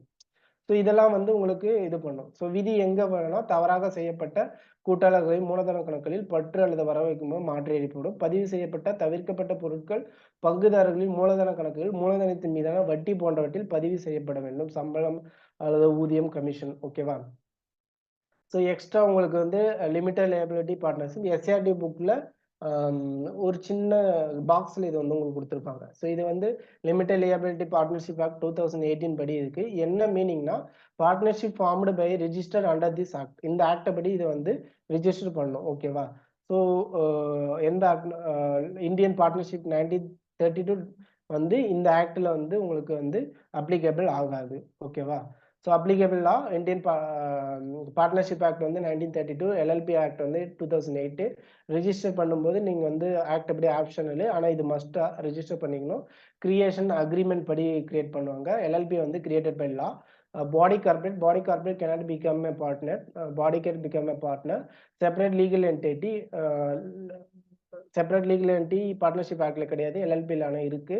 ஸோ இதெல்லாம் வந்து உங்களுக்கு இது பண்ணும். ஸோ விதி எங்க வேணும்னா தவறாக செய்யப்பட்ட கூட்டாளர்களை மூலதன கணக்குகளில் பற்று அல்லது வர வைக்கும்போது மாற்றி அளிக்கப்படும். பதிவு செய்யப்பட்ட தவிர்க்கப்பட்ட பொருட்கள் பங்குதாரர்களின் மூலதன கணக்குகள் மூலதனத்தின் மீதான வட்டி போன்றவற்றில் பதிவு செய்யப்பட வேண்டும். சம்பளம் அல்லது ஊதியம், கமிஷன். ஓகேவா? ஸோ எக்ஸ்ட்ரா உங்களுக்கு வந்து லிமிட்டட் லைபிலிட்டி பார்ட்னர்ஷிப் எஸ்ஆர்டி புக்கில் ஒரு சின்ன பாக்ஸில் இது வந்து உங்களுக்கு கொடுத்துருப்பாங்க. ஸோ இது வந்து லிமிட்டட் லியபிலிட்டி பார்ட்னர்ஷிப் ஆக்ட் 2018 படி இருக்கு. என்ன மீனிங்னா partnership formed by registered under this act. இந்த ஆக்டை படி இதை வந்து ரிஜிஸ்டர் பண்ணணும். ஓகேவா? ஸோ எந்த ஆக்ட்? இந்தியன் பார்ட்னர்ஷிப் 1932 வந்து இந்த ஆக்டில் வந்து உங்களுக்கு வந்து அப்ளிகபிள் ஆகாது. ஓகேவா? ஸோ அப்ளிகபிள் லா இந்தியன் பார்ட்னர்ஷிப் ஆக்ட் வந்து 1932, எல்எல்பி ஆக்ட் வந்து 2008. ரிஜிஸ்டர் பண்ணும்போது நீங்கள் வந்து ஆக்ட் அப்படி ஆப்ஷனல், ஆனால் இது மஸ்ட்டாக ரிஜிஸ்டர் பண்ணிக்கணும். கிரியேஷன் அக்ரிமெண்ட் படி கிரியேட் பண்ணுவாங்க. எல்எல்பி வந்து created by law. Body corporate cannot become a partner. Body can become a partner. Separate legal entity partnership ஆக்ட்ல கிடையாது, எல்எல்பியில் ஆனால் இருக்கு.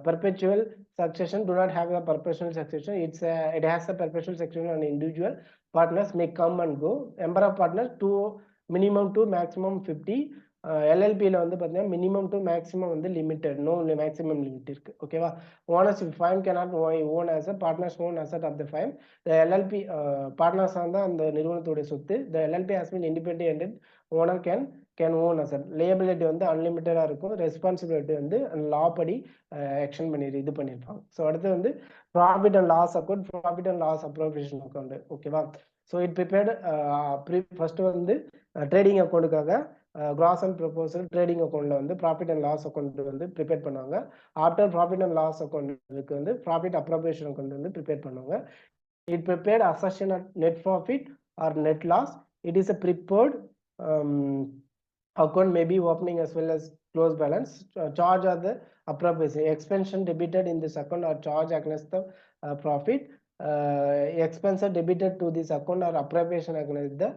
Perpetual succession do not have a perpetual succession. It has a perpetual succession on individual partners may come and go. Number of partners minimum to maximum 50. எல்எல்பியில் வந்து பார்த்தீங்கன்னா minimum to maximum வந்து limited, no maximum limit இருக்கு. ஓகேவா? Ownership firm cannot own as a partners own asset of the firm. The LLP partners தான் அந்த நிறுவனத்துடைய சொத்து. The LLP has been independent owner can own asset. Liability வந்து அன்லிமிட்டடாக இருக்கும். ரெஸ்பான்சிபிலிட்டி வந்து லா படி எக்ஸ்டெண்ட் பண்ணி இது பண்ணியிருப்பாங்க. ஸோ அடுத்து வந்து profit and loss account, profit and loss appropriation account. ஓகேவா? ஸோ இட் ப்ரிப்பேர்டு ஃபர்ஸ்ட் வந்து ட்ரேடிங் அக்கௌண்ட்டுக்காக கிராஸ் அண்ட் ப்ரொபோசல் ட்ரேடிங் அக்கௌண்ட்ல வந்து ப்ராஃபிட் அண்ட் லாஸ் அக்கௌண்ட் வந்து ப்ரிப்பேர் பண்ணுவாங்க. ஆஃப்டர் ப்ராஃபிட் அண்ட் லாஸ் அக்கௌண்ட்டுக்கு வந்து ப்ராஃபிட் அப்ரோப்ரியேஷன் அக்கௌண்ட் வந்து ப்ரிப்பேர் பண்ணுவாங்க. It prepared assertion of net profit or net loss. It is a prepared account may be opening as well as close balance. Charge are the appropriation expansion debited in this account or charge against the profit. expenses debited to this account or appropriation against the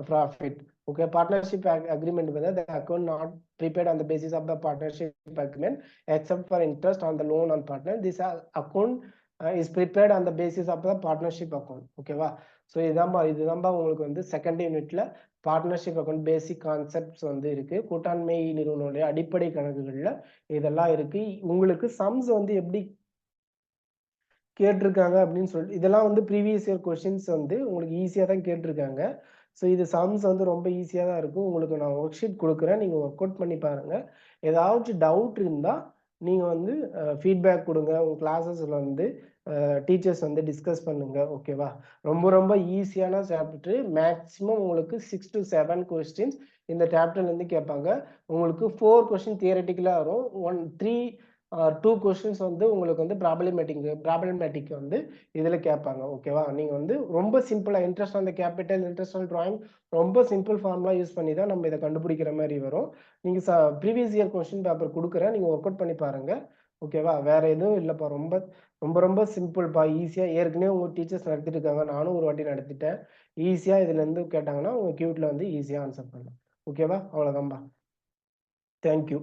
profit. Okay, partnership agreement whether the account not prepaid on the basis of the partnership agreement except for interest on the loan on partner. This account is prepared on the basis of the partnership account. ஓகேவா? So இதுதான் உங்களுக்கு வந்து second யூனிட்ல partnership account பேசிக் concepts வந்து இருக்கு. கூட்டாண்மை நிறுவனங்களுடைய அடிப்படை கணக்குகள்ல இதெல்லாம் இருக்கு. உங்களுக்கு சம்ஸ் வந்து எப்படி கேட்டிருக்காங்க அப்படின்னு சொல்லிட்டு இதெல்லாம் வந்து ப்ரீவியஸ் இயர் கொஸ்டின்ஸ் வந்து உங்களுக்கு ஈஸியாக தான் கேட்டிருக்காங்க. ஸோ இது சம்ஸ் வந்து ரொம்ப ஈஸியாக தான் இருக்கும். உங்களுக்கு நான் ஒர்க் ஷீட் கொடுக்குறேன், நீங்கள் ஒர்க் அவுட் பண்ணி பாருங்கள். ஏதாச்சும் டவுட் இருந்தால் நீங்கள் வந்து ஃபீட்பேக் கொடுங்க. உங்கள் கிளாஸஸில் வந்து டீச்சர்ஸ் வந்து டிஸ்கஸ் பண்ணுங்க. ஓகேவா? ரொம்ப ரொம்ப ஈஸியான சாப்டர். மேக்ஸிமம் உங்களுக்கு 6 to 7 கொஸ்டின்ஸ் இந்த சாப்டர்லேருந்து கேட்பாங்க. உங்களுக்கு 4 கொஸ்டின் தியரட்டிக்கலாக வரும். 2 கொஸ்டின்ஸ் வந்து உங்களுக்கு வந்து ப்ராப்ளமேட்டிக் வந்து இதில் கேட்பாங்க. ஓகேவா? நீங்கள் வந்து ரொம்ப சிம்பிளாக interest on the capital, interest on drawing ரொம்ப சிம்பிள் ஃபார்ம்லாம் யூஸ் பண்ணி தான் நம்ம இதை கண்டுபிடிக்கிற மாதிரி வரும். நீங்கள் ப்ரீவியஸ் இயர் கொஸ்டின் பேப்பர் கொடுக்குறேன், நீங்கள் ஒர்க் அவுட் பண்ணி பாருங்கள். ஓகேவா? வேற எதுவும் இல்லைப்பா. ரொம்ப ரொம்ப ரொம்ப சிம்பிள்ப்பா. ஈஸியாக ஏற்கனவே உங்கள் டீச்சர்ஸ் நடத்திட்டு இருக்காங்க, நானும் ஒரு வாட்டி நடத்திட்டேன். ஈஸியாக இதுலேருந்து கேட்டாங்கன்னா உங்கள் கியூட்டில் வந்து ஈஸியாக ஆன்சர் பண்ணலாம். ஓகேவா? அவ்வளோதான்பா. தேங்க்யூ.